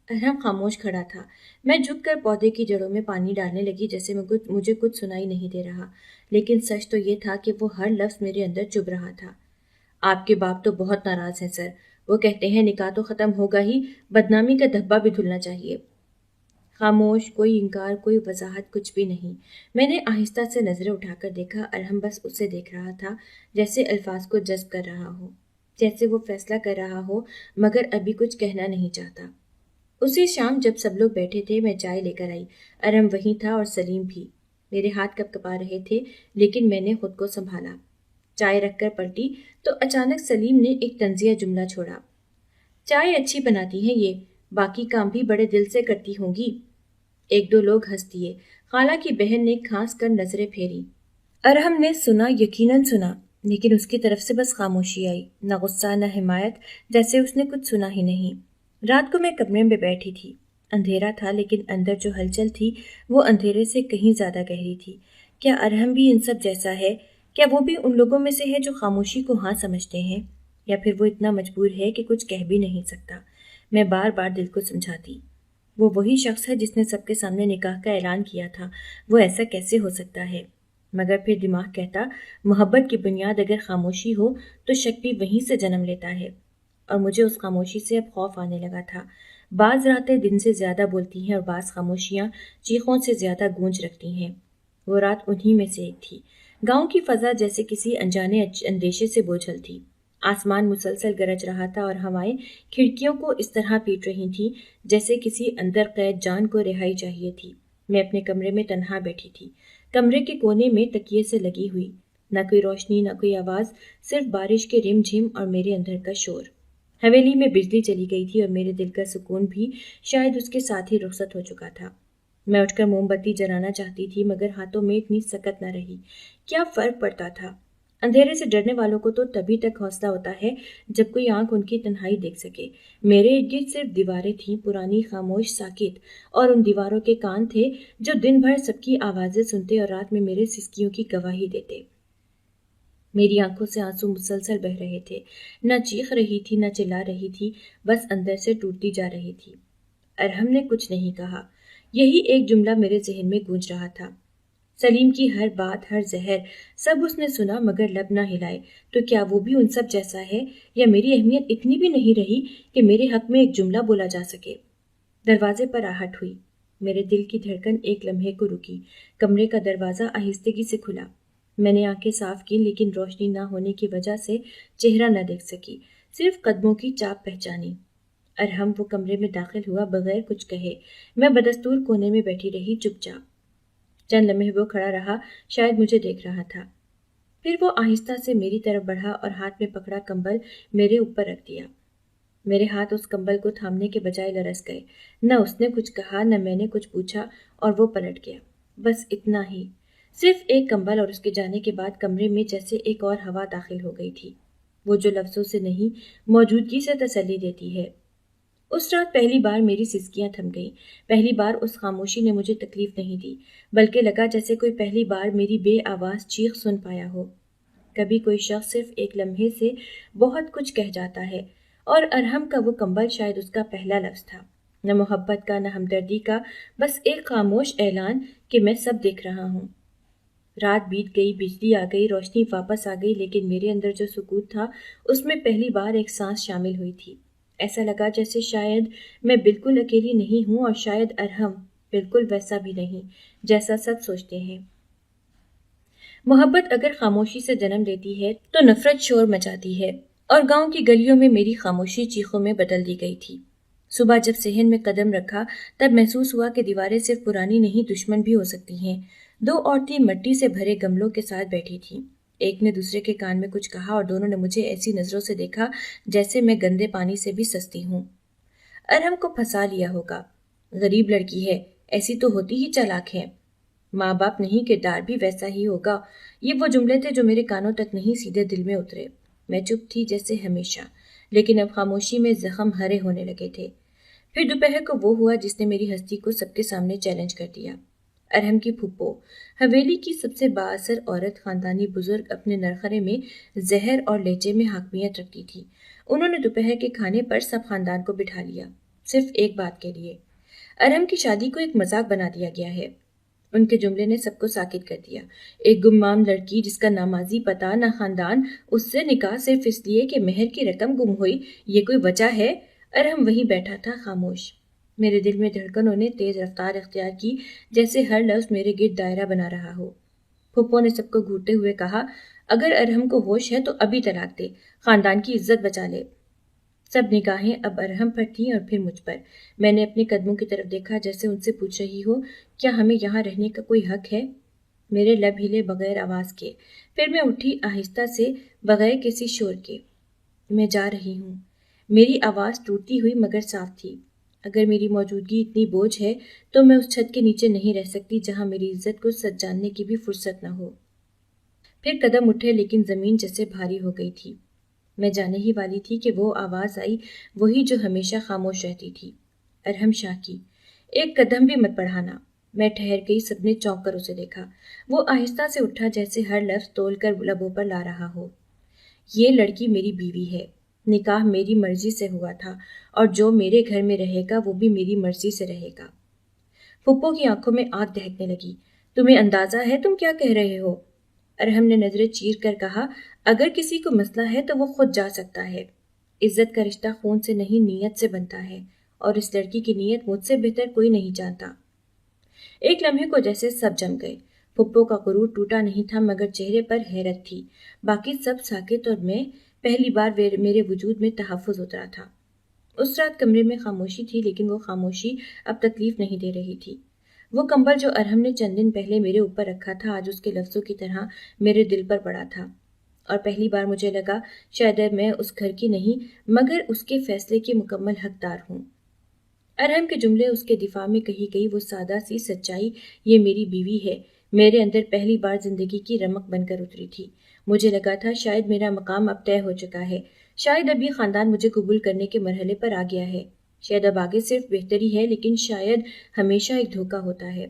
ارحم خاموش کھڑا تھا۔ میں جھک کر پودے کی جڑوں میں پانی ڈالنے لگی، جیسے مجھے کچھ سنائی نہیں دے رہا، لیکن سچ تو یہ تھا کہ وہ ہر لفظ میرے اندر چبھ رہا تھا۔ آپ کے باپ تو بہت ناراض ہیں سر، وہ کہتے ہیں نکاح تو ختم ہوگا ہی، بدنامی کا دھبا بھی دھلنا چاہیے۔ خاموش، کوئی انکار، کوئی وضاحت، کچھ بھی نہیں۔ میں نے آہستہ سے نظریں اٹھا کر دیکھا، ارحم بس اسے دیکھ رہا تھا، جیسے الفاظ کو جذب کر رہا ہو، جیسے وہ فیصلہ کر رہا ہو مگر ابھی کچھ کہنا نہیں چاہتا۔ اسی شام جب سب لوگ بیٹھے تھے میں چائے لے کر آئی۔ ارحم وہیں تھا اور سلیم بھی۔ میرے ہاتھ کپ کپا رہے تھے لیکن میں نے خود کو سنبھالا۔ چائے رکھ کر پلٹی تو اچانک سلیم نے ایک طنزیہ جملہ چھوڑا۔ چائے اچھی بناتی ہیں یہ، باقی کام بھی بڑے دل سے کرتی ہوں گی۔ ایک دو لوگ ہنس دیے۔ خالہ کی بہن نے کھانس کر نظریں پھیری۔ ارحم نے سنا، یقیناً سنا، لیکن اس کی طرف سے بس خاموشی آئی، نہ غصہ نہ حمایت، جیسے اس نے کچھ سنا ہی نہیں۔ رات کو میں کمرے میں بیٹھی تھی۔ اندھیرا تھا لیکن اندر جو ہلچل تھی وہ اندھیرے سے کہیں زیادہ گہری تھی۔ کیا ارحم بھی ان سب جیسا ہے؟ کیا وہ بھی ان لوگوں میں سے ہے جو خاموشی کو ہاں سمجھتے ہیں؟ یا پھر وہ اتنا مجبور ہے کہ کچھ کہہ بھی نہیں سکتا؟ میں بار بار دل کو سمجھاتی، وہ وہی شخص ہے جس نے سب کے سامنے نکاح کا اعلان کیا تھا، وہ ایسا کیسے ہو سکتا ہے؟ مگر پھر دماغ کہتا، محبت کی بنیاد اگر خاموشی ہو تو شک بھی وہیں سے جنم لیتا ہے، اور مجھے اس خاموشی سے اب خوف آنے لگا تھا۔ بعض راتیں دن سے زیادہ بولتی ہیں اور بعض خاموشیاں چیخوں سے زیادہ گونج رکھتی ہیں۔ وہ رات انہی میں سے ایک تھی۔ گاؤں کی فضا جیسے کسی انجانے اندیشے سے بوجھل تھی۔ آسمان مسلسل گرج رہا تھا اور ہوائیں کھڑکیوں کو اس طرح پیٹ رہی تھیں جیسے کسی اندر قید جان کو رہائی چاہیے تھی۔ میں اپنے کمرے میں تنہا بیٹھی تھی، کمرے کے کونے میں تکیے سے لگی ہوئی، نہ کوئی روشنی نہ کوئی آواز، صرف بارش کے رم جھم اور میرے اندر کا شور۔ حویلی میں بجلی چلی گئی تھی اور میرے دل کا سکون بھی شاید اس کے ساتھ ہی رخصت ہو چکا تھا۔ میں اٹھ کر موم بتی جلانا چاہتی تھی مگر ہاتھوں میں اتنی سکت نہ رہی۔ کیا فرق پڑتا تھا؟ اندھیرے سے ڈرنے والوں کو تو تبھی تک حوصلہ ہوتا ہے جب کوئی آنکھ ان کی تنہائی دیکھ سکے۔ میرے ارد گرد صرف دیواریں تھیں، پرانی، خاموش، ساکت، اور ان دیواروں کے کان تھے جو دن بھر سب کی آوازیں سنتے اور رات میں میرے سسکیوں کی گواہی دیتے۔ میری آنکھوں سے آنسو مسلسل بہہ رہے تھے، نہ چیخ رہی تھی نہ چلا رہی تھی، بس اندر سے ٹوٹتی جا رہی تھی۔ ارحم نے کچھ نہیں کہا، یہی ایک جملہ میرے ذہن میں گونج رہا تھا۔ سلیم کی ہر بات، ہر زہر، سب اس نے سنا مگر لب نہ ہلائے۔ تو کیا وہ بھی ان سب جیسا ہے، یا میری اہمیت اتنی بھی نہیں رہی کہ میرے حق میں ایک جملہ بولا جا سکے؟ دروازے پر آہٹ ہوئی۔ میرے دل کی دھڑکن ایک لمحے کو رکی۔ کمرے کا دروازہ آہستگی سے کھلا۔ میں نے آنکھیں صاف کی لیکن روشنی نہ ہونے کی وجہ سے چہرہ نہ دیکھ سکی، صرف قدموں کی چاپ پہچانی۔ ارحم وہ کمرے میں داخل ہوا بغیر کچھ کہے۔ میں بدستور کونے میں بیٹھی رہی، چپ چاپ۔ چند لمحے وہ کھڑا رہا، شاید مجھے دیکھ رہا تھا۔ پھر وہ آہستہ سے میری طرف بڑھا اور ہاتھ میں پکڑا کمبل میرے اوپر رکھ دیا۔ میرے ہاتھ اس کمبل کو تھامنے کے بجائے لرز گئے۔ نہ اس نے کچھ کہا نہ میں نے کچھ پوچھا، اور وہ پلٹ گیا۔ بس اتنا ہی، صرف ایک کمبل، اور اس کے جانے کے بعد کمرے میں جیسے ایک اور ہوا داخل ہو گئی تھی، وہ جو لفظوں سے نہیں موجودگی سے تسلی دیتی ہے۔ اس رات پہلی بار میری سسکیاں تھم گئیں۔ پہلی بار اس خاموشی نے مجھے تکلیف نہیں دی، بلکہ لگا جیسے کوئی پہلی بار میری بے آواز چیخ سن پایا ہو۔ کبھی کوئی شخص صرف ایک لمحے سے بہت کچھ کہہ جاتا ہے، اور ارحم کا وہ کمبل شاید اس کا پہلا لفظ تھا، نہ محبت کا نہ ہمدردی کا، بس ایک خاموش اعلان کہ میں سب دیکھ رہا ہوں۔ رات بیت گئی، بجلی آ گئی، روشنی واپس آ گئی، لیکن میرے اندر جو سکوت تھا اس میں پہلی بار ایک سانس شامل ہوئی تھی۔ ایسا لگا جیسے شاید میں بالکل اکیلی نہیں ہوں، اور شاید ارحم بالکل ویسا بھی نہیں جیسا سب سوچتے ہیں۔ محبت اگر خاموشی سے جنم لیتی ہے تو نفرت شور مچاتی ہے، اور گاؤں کی گلیوں میں میری خاموشی چیخوں میں بدل دی گئی تھی۔ صبح جب صحن میں قدم رکھا تب محسوس ہوا کہ دیواریں صرف پرانی نہیں دشمن بھی ہو سکتی ہیں۔ دو عورتیں مٹی سے بھرے گملوں کے ساتھ بیٹھی تھیں۔ ایک نے دوسرے کے کان میں کچھ کہا اور دونوں نے مجھے ایسی نظروں سے دیکھا جیسے میں گندے پانی سے بھی سستی ہوں۔ ارحم کو پھنسا لیا ہوگا، غریب لڑکی ہے، ایسی تو ہوتی ہی چالاک ہے، ماں باپ نہیں، کردار بھی ویسا ہی ہوگا۔ یہ وہ جملے تھے جو میرے کانوں تک نہیں سیدھے دل میں اترے۔ میں چپ تھی جیسے ہمیشہ، لیکن اب خاموشی میں زخم ہرے ہونے لگے تھے۔ پھر دوپہر کو وہ ہوا جس نے میری ہستی کو سب کے سامنے چیلنج کر دیا۔ ارحم کی پھپھو، حویلی کی سب سے بااثر عورت، خاندانی بزرگ، اپنے نرخرے میں زہر اور لہجے میں حاکمیت رکھتی تھی۔ انہوں نے دوپہر کے کھانے پر سب خاندان کو بٹھا لیا، صرف ایک بات کے لیے۔ ارحم کی شادی کو ایک مذاق بنا دیا گیا ہے۔ ان کے جملے نے سب کو ساکت کر دیا۔ ایک گمنام لڑکی جس کا نہ ماضی پتہ نہ خاندان، اس سے نکاح صرف اس لیے کہ مہر کی رقم گم ہوئی، یہ کوئی وجہ ہے؟ ارحم وہیں بیٹھا تھا خاموش۔ میرے دل میں دھڑکنوں نے تیز رفتار اختیار کی، جیسے ہر لفظ میرے گرد دائرہ بنا رہا ہو۔ پھپھو نے سب کو گھورتے ہوئے کہا، اگر ارحم کو ہوش ہے تو ابھی طلاق دے، خاندان کی عزت بچا لے۔ سب نگاہیں اب ارحم پر تھیں اور پھر مجھ پر۔ میں نے اپنے قدموں کی طرف دیکھا، جیسے ان سے پوچھ رہی ہو، کیا ہمیں یہاں رہنے کا کوئی حق ہے؟ میرے لب ہلے بغیر آواز کے۔ پھر میں اٹھی آہستہ سے، بغیر کسی شور کے۔ میں جا رہی ہوں۔ میری آواز ٹوٹتی ہوئی مگر صاف تھی۔ اگر میری موجودگی اتنی بوجھ ہے تو میں اس چھت کے نیچے نہیں رہ سکتی جہاں میری عزت کو سچ جاننے کی بھی فرصت نہ ہو۔ پھر قدم اٹھے، لیکن زمین جیسے بھاری ہو گئی تھی۔ میں جانے ہی والی تھی کہ وہ آواز آئی، وہی جو ہمیشہ خاموش رہتی تھی، ارحم شاہ کی۔ ایک قدم بھی مت بڑھانا۔ میں ٹھہر گئی، سب نے چونک کر اسے دیکھا۔ وہ آہستہ سے اٹھا، جیسے ہر لفظ تول کر لبوں پر لا رہا ہو۔ یہ لڑکی میری بیوی ہے، نکاح میری مرضی سے ہوا تھا، اور جو میرے گھر میں رہے گا وہ بھی میری مرضی سے رہے گا۔ پھپھو کی آنکھوں میں آگ دہکنے لگی۔ تمہیں اندازہ ہے تم کیا کہہ رہے ہو؟ ارحم نے نظریں چیر کر کہا، اگر کسی کو مسئلہ ہے تو وہ خود جا سکتا ہے۔ عزت کا رشتہ خون سے نہیں، نیت سے بنتا ہے، اور اس لڑکی کی نیت مجھ سے بہتر کوئی نہیں جانتا۔ ایک لمحے کو جیسے سب جم گئے۔ پھپھو کا غرور ٹوٹا نہیں تھا، مگر چہرے پر حیرت تھی۔ باقی سب ساکت، اور میں پہلی بار میرے وجود میں تحفظ اترا تھا۔ اس رات کمرے میں خاموشی تھی، لیکن وہ خاموشی اب تکلیف نہیں دے رہی تھی۔ وہ کمبل جو ارحم نے چند دن پہلے میرے اوپر رکھا تھا، آج اس کے لفظوں کی طرح میرے دل پر پڑا تھا، اور پہلی بار مجھے لگا شاید میں اس گھر کی نہیں، مگر اس کے فیصلے کی مکمل حقدار ہوں۔ ارحم کے جملے، اس کے دفاع میں کہی گئی وہ سادہ سی سچائی، یہ میری بیوی ہے، میرے اندر پہلی بار زندگی کی رمق بن کر اتری تھی۔ مجھے لگا تھا شاید میرا مقام اب طے ہو چکا ہے، شاید اب یہ خاندان مجھے قبول کرنے کے مرحلے پر آ گیا ہے، شاید اب آگے صرف بہتری ہے، لیکن شاید ہمیشہ ایک دھوکہ ہوتا ہے۔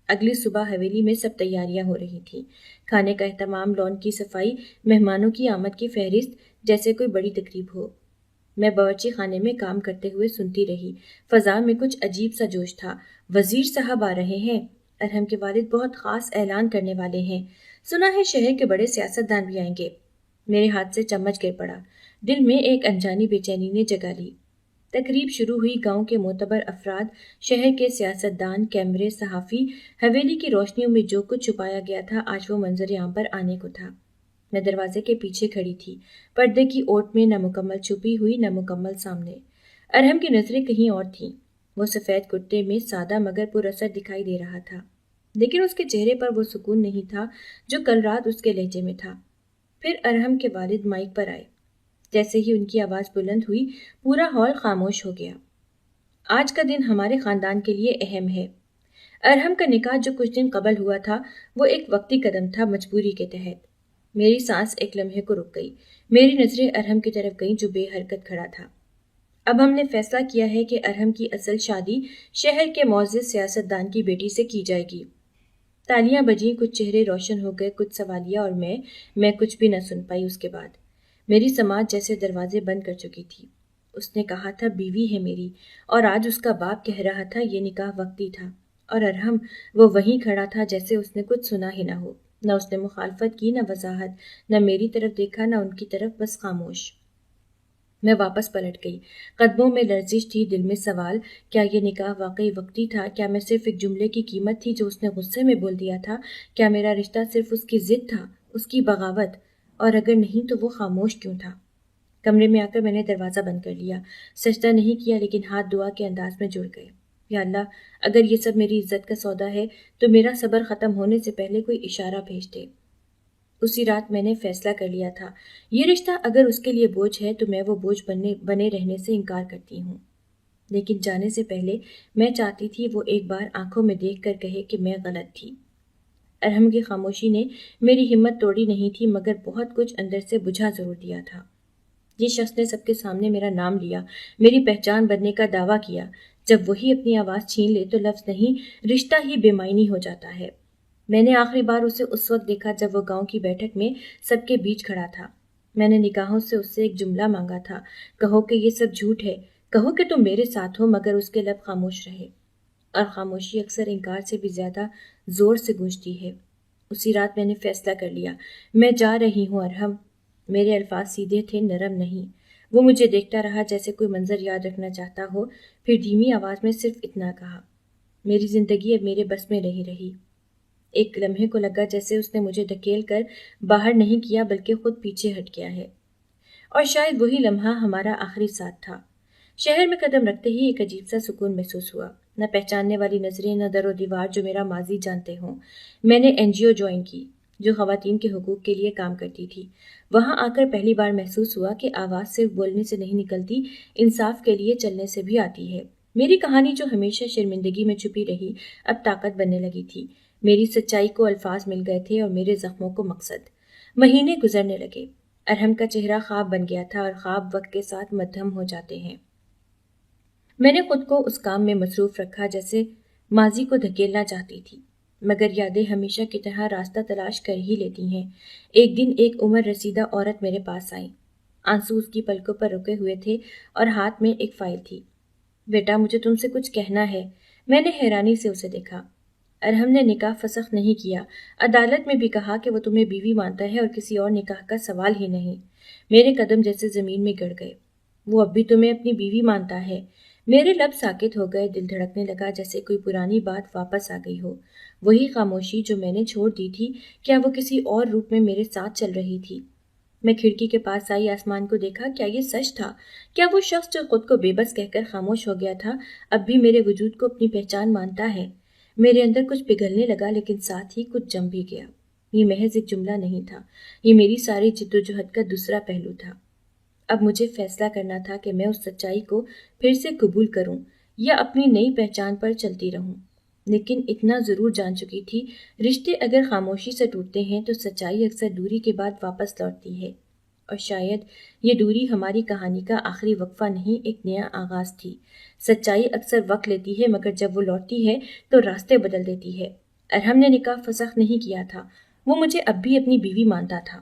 اگلی صبح حویلی میں سب تیاریاں ہو رہی تھیں، کھانے کا اہتمام، لان کی صفائی، مہمانوں کی آمد کی فہرست، جیسے کوئی بڑی تقریب ہو۔ میں باورچی خانے میں کام کرتے ہوئے سنتی رہی۔ فضا میں کچھ عجیب سا جوش تھا۔ وزیر صاحب آ رہے ہیں، ارحم کے والد بہت خاص اعلان کرنے والے ہیں، سنا ہے شہر کے بڑے سیاستدان بھی آئیں گے۔ میرے ہاتھ سے چمچ گر پڑا، دل میں ایک انجانی بے چینی نے جگہ لی۔ تقریب شروع ہوئی، گاؤں کے معتبر افراد، شہر کے سیاستدان، کیمرے، صحافی، حویلی کی روشنیوں میں جو کچھ چھپایا گیا تھا آج وہ منظر عام پر آنے کو تھا۔ میں دروازے کے پیچھے کھڑی تھی، پردے کی اوٹ میں، نہ مکمل چھپی ہوئی، نہ مکمل سامنے۔ ارحم کی نظریں کہیں اور تھیں۔ وہ سفید کرتے میں سادہ مگر پر اثر دکھائی دے رہا تھا، لیکن اس کے چہرے پر وہ سکون نہیں تھا جو کل رات اس کے لہجے میں تھا۔ پھر ارحم کے والد مائک پر آئے۔ جیسے ہی ان کی آواز بلند ہوئی، پورا ہال خاموش ہو گیا۔ آج کا دن ہمارے خاندان کے لیے اہم ہے۔ ارحم کا نکاح جو کچھ دن قبل ہوا تھا، وہ ایک وقتی قدم تھا، مجبوری کے تحت۔ میری سانس ایک لمحے کو رک گئی۔ میری نظریں ارحم کی طرف گئیں جو بے حرکت کھڑا تھا۔ اب ہم نے فیصلہ کیا ہے کہ ارحم کی اصل شادی شہر کے معزز سیاستدان کی بیٹی سے کی جائے گی۔ تالیاں بجیں، کچھ چہرے روشن ہو گئے، کچھ سوالیہ، اور میں کچھ بھی نہ سن پائی۔ اس کے بعد میری سماعت جیسے دروازے بند کر چکی تھی۔ اس نے کہا تھا بیوی ہے میری، اور آج اس کا باپ کہہ رہا تھا یہ نکاح وقتی تھا، اور ارحم وہ وہیں کھڑا تھا جیسے اس نے کچھ سنا ہی نہ ہو۔ نہ اس نے مخالفت کی، نہ وضاحت، نہ میری طرف دیکھا، نہ ان کی طرف، بس خاموش۔ میں واپس پلٹ گئی۔ قدموں میں لرزش تھی، دل میں سوال، کیا یہ نکاح واقعی وقتی تھا؟ کیا میں صرف ایک جملے کی قیمت تھی جو اس نے غصے میں بول دیا تھا؟ کیا میرا رشتہ صرف اس کی ضد تھا، اس کی بغاوت؟ اور اگر نہیں تو وہ خاموش کیوں تھا؟ کمرے میں آ کر میں نے دروازہ بند کر لیا۔ سجدہ نہیں کیا، لیکن ہاتھ دعا کے انداز میں جڑ گئے۔ یا اللہ، اگر یہ سب میری عزت کا سودا ہے تو میرا صبر ختم ہونے سے پہلے کوئی اشارہ بھیج دے۔ اسی رات میں نے فیصلہ کر لیا تھا، یہ رشتہ اگر اس کے لیے بوجھ ہے تو میں وہ بوجھ بنے رہنے سے انکار کرتی ہوں۔ لیکن جانے سے پہلے میں چاہتی تھی وہ ایک بار آنکھوں میں دیکھ کر کہے کہ میں غلط تھی۔ ارحم کی خاموشی نے میری ہمت توڑی نہیں تھی، مگر بہت کچھ اندر سے بجھا ضرور دیا تھا۔ یہ شخص نے سب کے سامنے میرا نام لیا، میری پہچان بننے کا دعویٰ کیا۔ جب وہی اپنی آواز چھین لے تو لفظ نہیں، رشتہ ہی بے معنی ہو جاتا ہے۔ میں نے آخری بار اسے اس وقت دیکھا جب وہ گاؤں کی بیٹھک میں سب کے بیچ کھڑا تھا۔ میں نے نگاہوں سے اس سے ایک جملہ مانگا تھا، کہو کہ یہ سب جھوٹ ہے، کہو کہ تم میرے ساتھ ہو، مگر اس کے لب خاموش رہے، اور خاموشی اکثر انکار سے بھی زیادہ زور سے گونجتی ہے۔ اسی رات میں نے فیصلہ کر لیا، میں جا رہی ہوں ارحم۔ میرے الفاظ سیدھے تھے، نرم نہیں۔ وہ مجھے دیکھتا رہا جیسے کوئی منظر یاد رکھنا چاہتا ہو، پھر دھیمی آواز میں صرف اتنا کہا، میری زندگی اب میرے بس میں نہیں رہی۔ ایک لمحے کو لگا جیسے اس نے مجھے دھکیل کر باہر نہیں کیا بلکہ خود پیچھے ہٹ گیا ہے، اور شاید وہی لمحہ ہمارا آخری ساتھ تھا۔ شہر میں قدم رکھتے ہی ایک عجیب سا سکون محسوس ہوا، نہ پہچاننے والی نظریں، نہ در و دیوار جو میرا ماضی جانتے ہوں۔ میں نے NGO جوائن کی جو خواتین کے حقوق کے لیے کام کرتی تھی۔ وہاں آ کر پہلی بار محسوس ہوا کہ آواز صرف بولنے سے نہیں نکلتی، انصاف کے لیے چلنے سے بھی آتی ہے۔ میری کہانی جو ہمیشہ شرمندگی میں چھپی رہی اب طاقت بننے لگی تھی۔ میری سچائی کو الفاظ مل گئے تھے اور میرے زخموں کو مقصد۔ مہینے گزرنے لگے، ارحم کا چہرہ خواب بن گیا تھا، اور خواب وقت کے ساتھ مدھم ہو جاتے ہیں۔ میں نے خود کو اس کام میں مصروف رکھا جیسے ماضی کو دھکیلنا چاہتی تھی، مگر یادیں ہمیشہ کی طرح راستہ تلاش کر ہی لیتی ہیں۔ ایک دن ایک عمر رسیدہ عورت میرے پاس آئی، آنسو اس کی پلکوں پر رکے ہوئے تھے اور ہاتھ میں ایک فائل تھی۔ بیٹا، مجھے تم سے کچھ کہنا ہے۔ میں نے حیرانی سے اسے دیکھا۔ ارحم نے نکاح فسخ نہیں کیا، عدالت میں بھی کہا کہ وہ تمہیں بیوی مانتا ہے اور کسی اور نکاح کا سوال ہی نہیں۔ میرے قدم جیسے زمین میں گڑ گئے۔ وہ اب بھی تمہیں اپنی بیوی مانتا ہے؟ میرے لب ساکت ہو گئے، دل دھڑکنے لگا جیسے کوئی پرانی بات واپس آ گئی ہو، وہی خاموشی جو میں نے چھوڑ دی تھی۔ کیا وہ کسی اور روپ میں میرے ساتھ چل رہی تھی؟ میں کھڑکی کے پاس آئی، آسمان کو دیکھا۔ کیا یہ سچ تھا؟ کیا وہ شخص جو خود کو بے بس کہہ کر خاموش ہو گیا تھا اب بھی میرے وجود کو اپنی پہچان مانتا ہے؟ میرے اندر کچھ پگھلنے لگا، لیکن ساتھ ہی کچھ جم بھی گیا۔ یہ محض ایک جملہ نہیں تھا، یہ میری ساری جدوجہد کا دوسرا پہلو تھا۔ اب مجھے فیصلہ کرنا تھا کہ میں اس سچائی کو پھر سے قبول کروں یا اپنی نئی پہچان پر چلتی رہوں۔ لیکن اتنا ضرور جان چکی تھی، رشتے اگر خاموشی سے ٹوٹتے ہیں تو سچائی اکثر دوری کے بعد واپس لوٹتی ہے، اور شاید یہ دوری ہماری کہانی کا آخری وقفہ نہیں، ایک نیا آغاز تھی۔ سچائی اکثر وقت لیتی ہے، مگر جب وہ لوٹتی ہے تو راستے بدل دیتی ہے۔ ارحم نے نکاح فسخ نہیں کیا تھا، وہ مجھے اب بھی اپنی بیوی مانتا تھا۔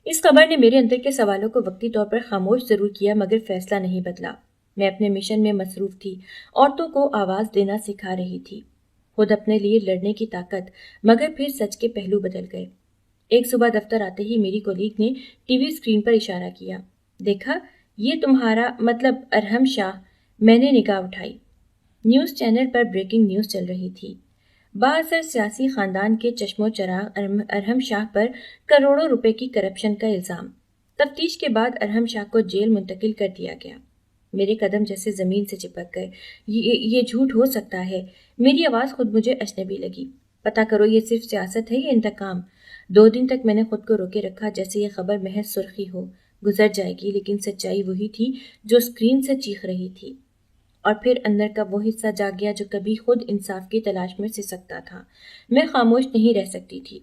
اس خبر نے میرے اندر کے سوالوں کو وقتی طور پر خاموش ضرور کیا، مگر فیصلہ نہیں بدلا۔ میں اپنے مشن میں مصروف تھی، عورتوں کو آواز دینا سکھا رہی تھی، خود اپنے لیے لڑنے کی طاقت، مگر پھر سچ کے پہلو بدل گئے۔ ایک صبح دفتر آتے ہی میری کولیگ نے ٹی وی اسکرین پر اشارہ کیا، دیکھا یہ تمہارا مطلب ارحم شاہ۔ میں نے نگاہ اٹھائی، نیوز چینل پر بریکنگ نیوز چل رہی تھی، بااثر سیاسی خاندان کے چشم و چراغ ارحم شاہ پر کروڑوں روپے کی کرپشن کا الزام۔ تفتیش کے بعد ارحم شاہ کو جیل منتقل کر دیا گیا۔ میرے قدم جیسے زمین سے چپک گئے۔ یہ جھوٹ ہو سکتا ہے؟ میری آواز خود مجھے اجنبی لگی۔ پتہ کرو یہ صرف سیاست ہے یا انتقام؟ 2 دن تک میں نے خود کو روکے رکھا جیسے یہ خبر محض سرخی ہو، گزر جائے گی، لیکن سچائی وہی تھی جو اسکرین سے چیخ رہی تھی۔ اور پھر اندر کا وہ حصہ جاگ گیا جو کبھی خود انصاف کی تلاش میں سسکتا تھا۔ میں خاموش نہیں رہ سکتی تھی۔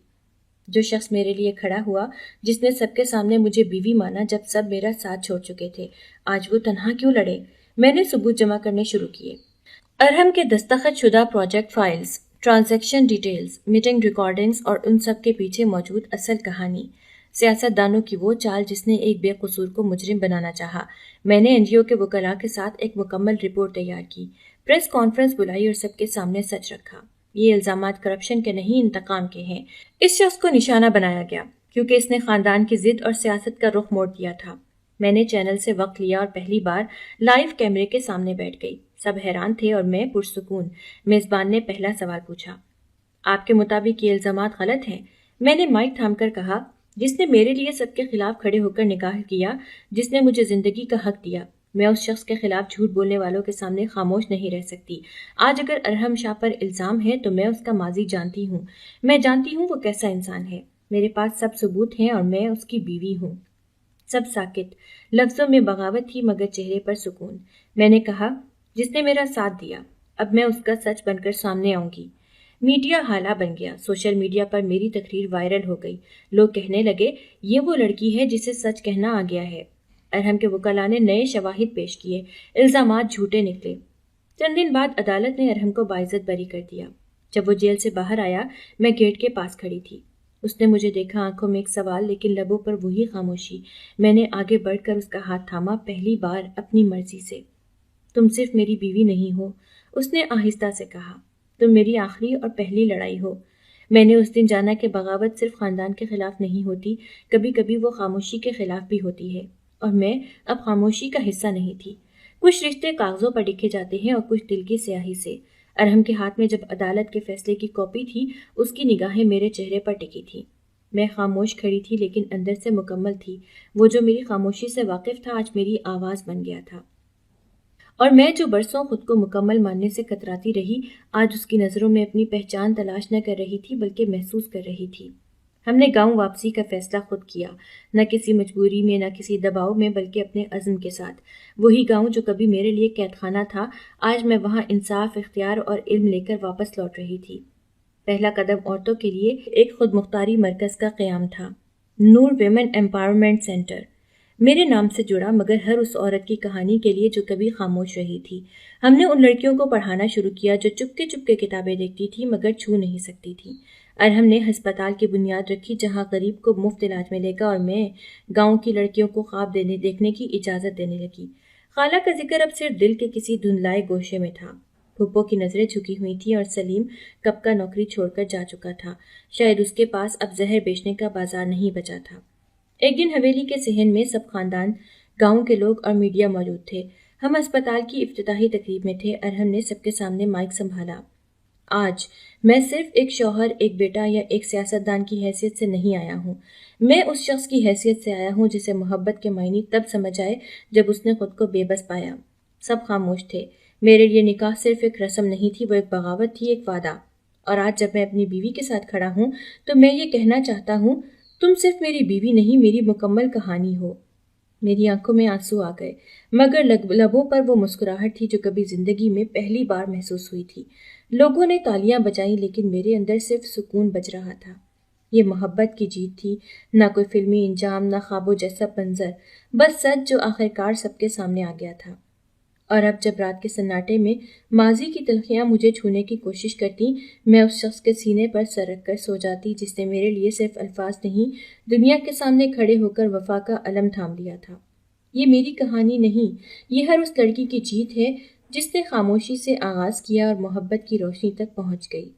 جو شخص میرے لیے کھڑا ہوا، جس نے سب کے سامنے مجھے بیوی مانا جب سب میرا ساتھ چھوڑ چکے تھے، آج وہ تنہا کیوں لڑے؟ میں نے ثبوت جمع کرنے شروع کیے، ارحم کے دستخط شدہ project files, transaction details, meeting recordings اور ان سب کے پیچھے موجود اصل کہانی۔ سیاست دانوں کی وہ چال جس نے ایک بے قصور کو مجرم بنانا چاہا۔ میں نے NGO کے وکلاء کے ساتھ ایک مکمل رپورٹ تیار کی، پریس کانفرنس بلائی اور سب کے سامنے سچ رکھا۔ یہ الزامات کرپشن کے نہیں، انتقام کے ہیں۔ اس شخص کو نشانہ بنایا گیا کیونکہ اس نے خاندان کی ضد اور سیاست کا رخ موڑ دیا تھا۔ میں نے چینل سے وقت لیا اور پہلی بار لائیو کیمرے کے سامنے بیٹھ گئی۔ سب حیران تھے اور میں پرسکون۔ میزبان نے پہلا سوال پوچھا، آپ کے مطابق یہ الزامات غلط ہیں؟ میں نے مائک تھام کر کہا، جس نے میرے لیے سب کے خلاف کھڑے ہو کر نکاح کیا، جس نے مجھے زندگی کا حق دیا، میں اس شخص کے خلاف جھوٹ بولنے والوں کے سامنے خاموش نہیں رہ سکتی۔ آج اگر ارحم شاہ پر الزام ہے تو میں اس کا ماضی جانتی ہوں، میں جانتی ہوں وہ کیسا انسان ہے۔ میرے پاس سب ثبوت ہیں اور میں اس کی بیوی ہوں۔ سب ساکت، لفظوں میں بغاوت تھی مگر چہرے پر سکون۔ میں نے کہا، جس نے میرا ساتھ دیا، اب میں اس کا سچ بن کر سامنے آؤں گی۔ میڈیا حالہ بن گیا، سوشل میڈیا پر میری تقریر وائرل ہو گئی۔ لوگ کہنے لگے، یہ وہ لڑکی ہے جسے سچ کہنا آ گیا ہے۔ ارحم کے وکلاء نے نئے شواہد پیش کیے، الزامات جھوٹے نکلے۔ چند دن بعد عدالت نے ارحم کو باعزت بری کر دیا۔ جب وہ جیل سے باہر آیا، میں گیٹ کے پاس کھڑی تھی۔ اس نے مجھے دیکھا، آنکھوں میں ایک سوال لیکن لبوں پر وہی خاموشی۔ میں نے آگے بڑھ کر اس کا ہاتھ تھاما، پہلی بار اپنی مرضی سے۔ تم صرف میری بیوی نہیں ہو، اس نے آہستہ سے کہا، تم میری آخری اور پہلی لڑائی ہو۔ میں نے اس دن جانا کہ بغاوت صرف خاندان کے خلاف نہیں ہوتی، کبھی کبھی وہ خاموشی کے خلاف بھی ہوتی ہے۔ اور میں اب خاموشی کا حصہ نہیں تھی۔ کچھ رشتے کاغذوں پر لکھے جاتے ہیں اور کچھ دل کی سیاہی سے۔ ارحم کے ہاتھ میں جب عدالت کے فیصلے کی کاپی تھی، اس کی نگاہیں میرے چہرے پر ٹکی تھی۔ میں خاموش کھڑی تھی لیکن اندر سے مکمل تھی۔ وہ جو میری خاموشی سے واقف تھا آج میری آواز بن گیا تھا، اور میں جو برسوں خود کو مکمل ماننے سے کتراتی رہی، آج اس کی نظروں میں اپنی پہچان تلاش نہ کر رہی تھی بلکہ محسوس کر رہی تھی۔ ہم نے گاؤں واپسی کا فیصلہ خود کیا، نہ کسی مجبوری میں، نہ کسی دباؤ میں، بلکہ اپنے عزم کے ساتھ۔ وہی گاؤں جو کبھی میرے لیے قید خانہ تھا، آج میں وہاں انصاف، اختیار اور علم لے کر واپس لوٹ رہی تھی۔ پہلا قدم عورتوں کے لیے ایک خود مختاری مرکز کا قیام تھا، نور ویمن ایمپاورمنٹ سینٹر، میرے نام سے جڑا، مگر ہر اس عورت کی کہانی کے لیے جو کبھی خاموش رہی تھی۔ ہم نے ان لڑکیوں کو پڑھانا شروع کیا جو چپکے کتابیں دیکھتی تھی مگر چھو نہیں سکتی تھی۔ ارحم نے ہسپتال کی بنیاد رکھی جہاں غریب کو مفت علاج ملے گا، اور میں گاؤں کی لڑکیوں کو خواب دیکھنے کی اجازت دینے لگی۔ خالہ کا ذکر اب صرف دل کے کسی دھندلائے گوشے میں تھا۔ پھپھو کی نظریں جھکی ہوئی تھیں اور سلیم کب کا نوکری چھوڑ کر جا چکا تھا، شاید اس کے پاس اب زہر بیچنے کا بازار نہیں بچا تھا۔ ایک دن حویلی کے صحن میں سب خاندان، گاؤں کے لوگ اور میڈیا موجود تھے۔ ہم اسپتال کی افتتاحی تقریب میں تھے۔ ارحم نے سب کے سامنے مائک سنبھالا۔ آج میں صرف ایک شوہر، ایک بیٹا یا ایک سیاستدان کی حیثیت سے نہیں آیا ہوں، میں اس شخص کی حیثیت سے آیا ہوں جسے محبت کے معنی تب سمجھ آئے جب اس نے خود کو بے بس پایا۔ سب خاموش تھے۔ میرے لیے نکاح صرف ایک رسم نہیں تھی، وہ ایک بغاوت تھی، ایک وعدہ۔ اور آج جب میں اپنی بیوی کے ساتھ کھڑا ہوں تو میں یہ کہنا چاہتا ہوں، تم صرف میری بیوی نہیں، میری مکمل کہانی ہو۔ میری آنکھوں میں آنسو آ گئے، مگر لبوں پر وہ مسکراہٹ تھی جو کبھی زندگی میں پہلی بار محسوس ہوئی تھی۔ لوگوں نے تالیاں بجائیں لیکن میرے اندر صرف سکون بج رہا تھا۔ یہ محبت کی جیت تھی، نہ کوئی فلمی انجام، نہ خوابوں جیسا منظر، بس سچ جو آخرکار سب کے سامنے آ گیا تھا۔ اور اب جب رات کے سناٹے میں ماضی کی تلخیاں مجھے چھونے کی کوشش کرتی، میں اس شخص کے سینے پر سر رکھ کر سو جاتی جس نے میرے لیے صرف الفاظ نہیں، دنیا کے سامنے کھڑے ہو کر وفا کا علم تھام لیا تھا۔ یہ میری کہانی نہیں، یہ ہر اس لڑکی کی جیت ہے جس نے خاموشی سے آغاز کیا اور محبت کی روشنی تک پہنچ گئی۔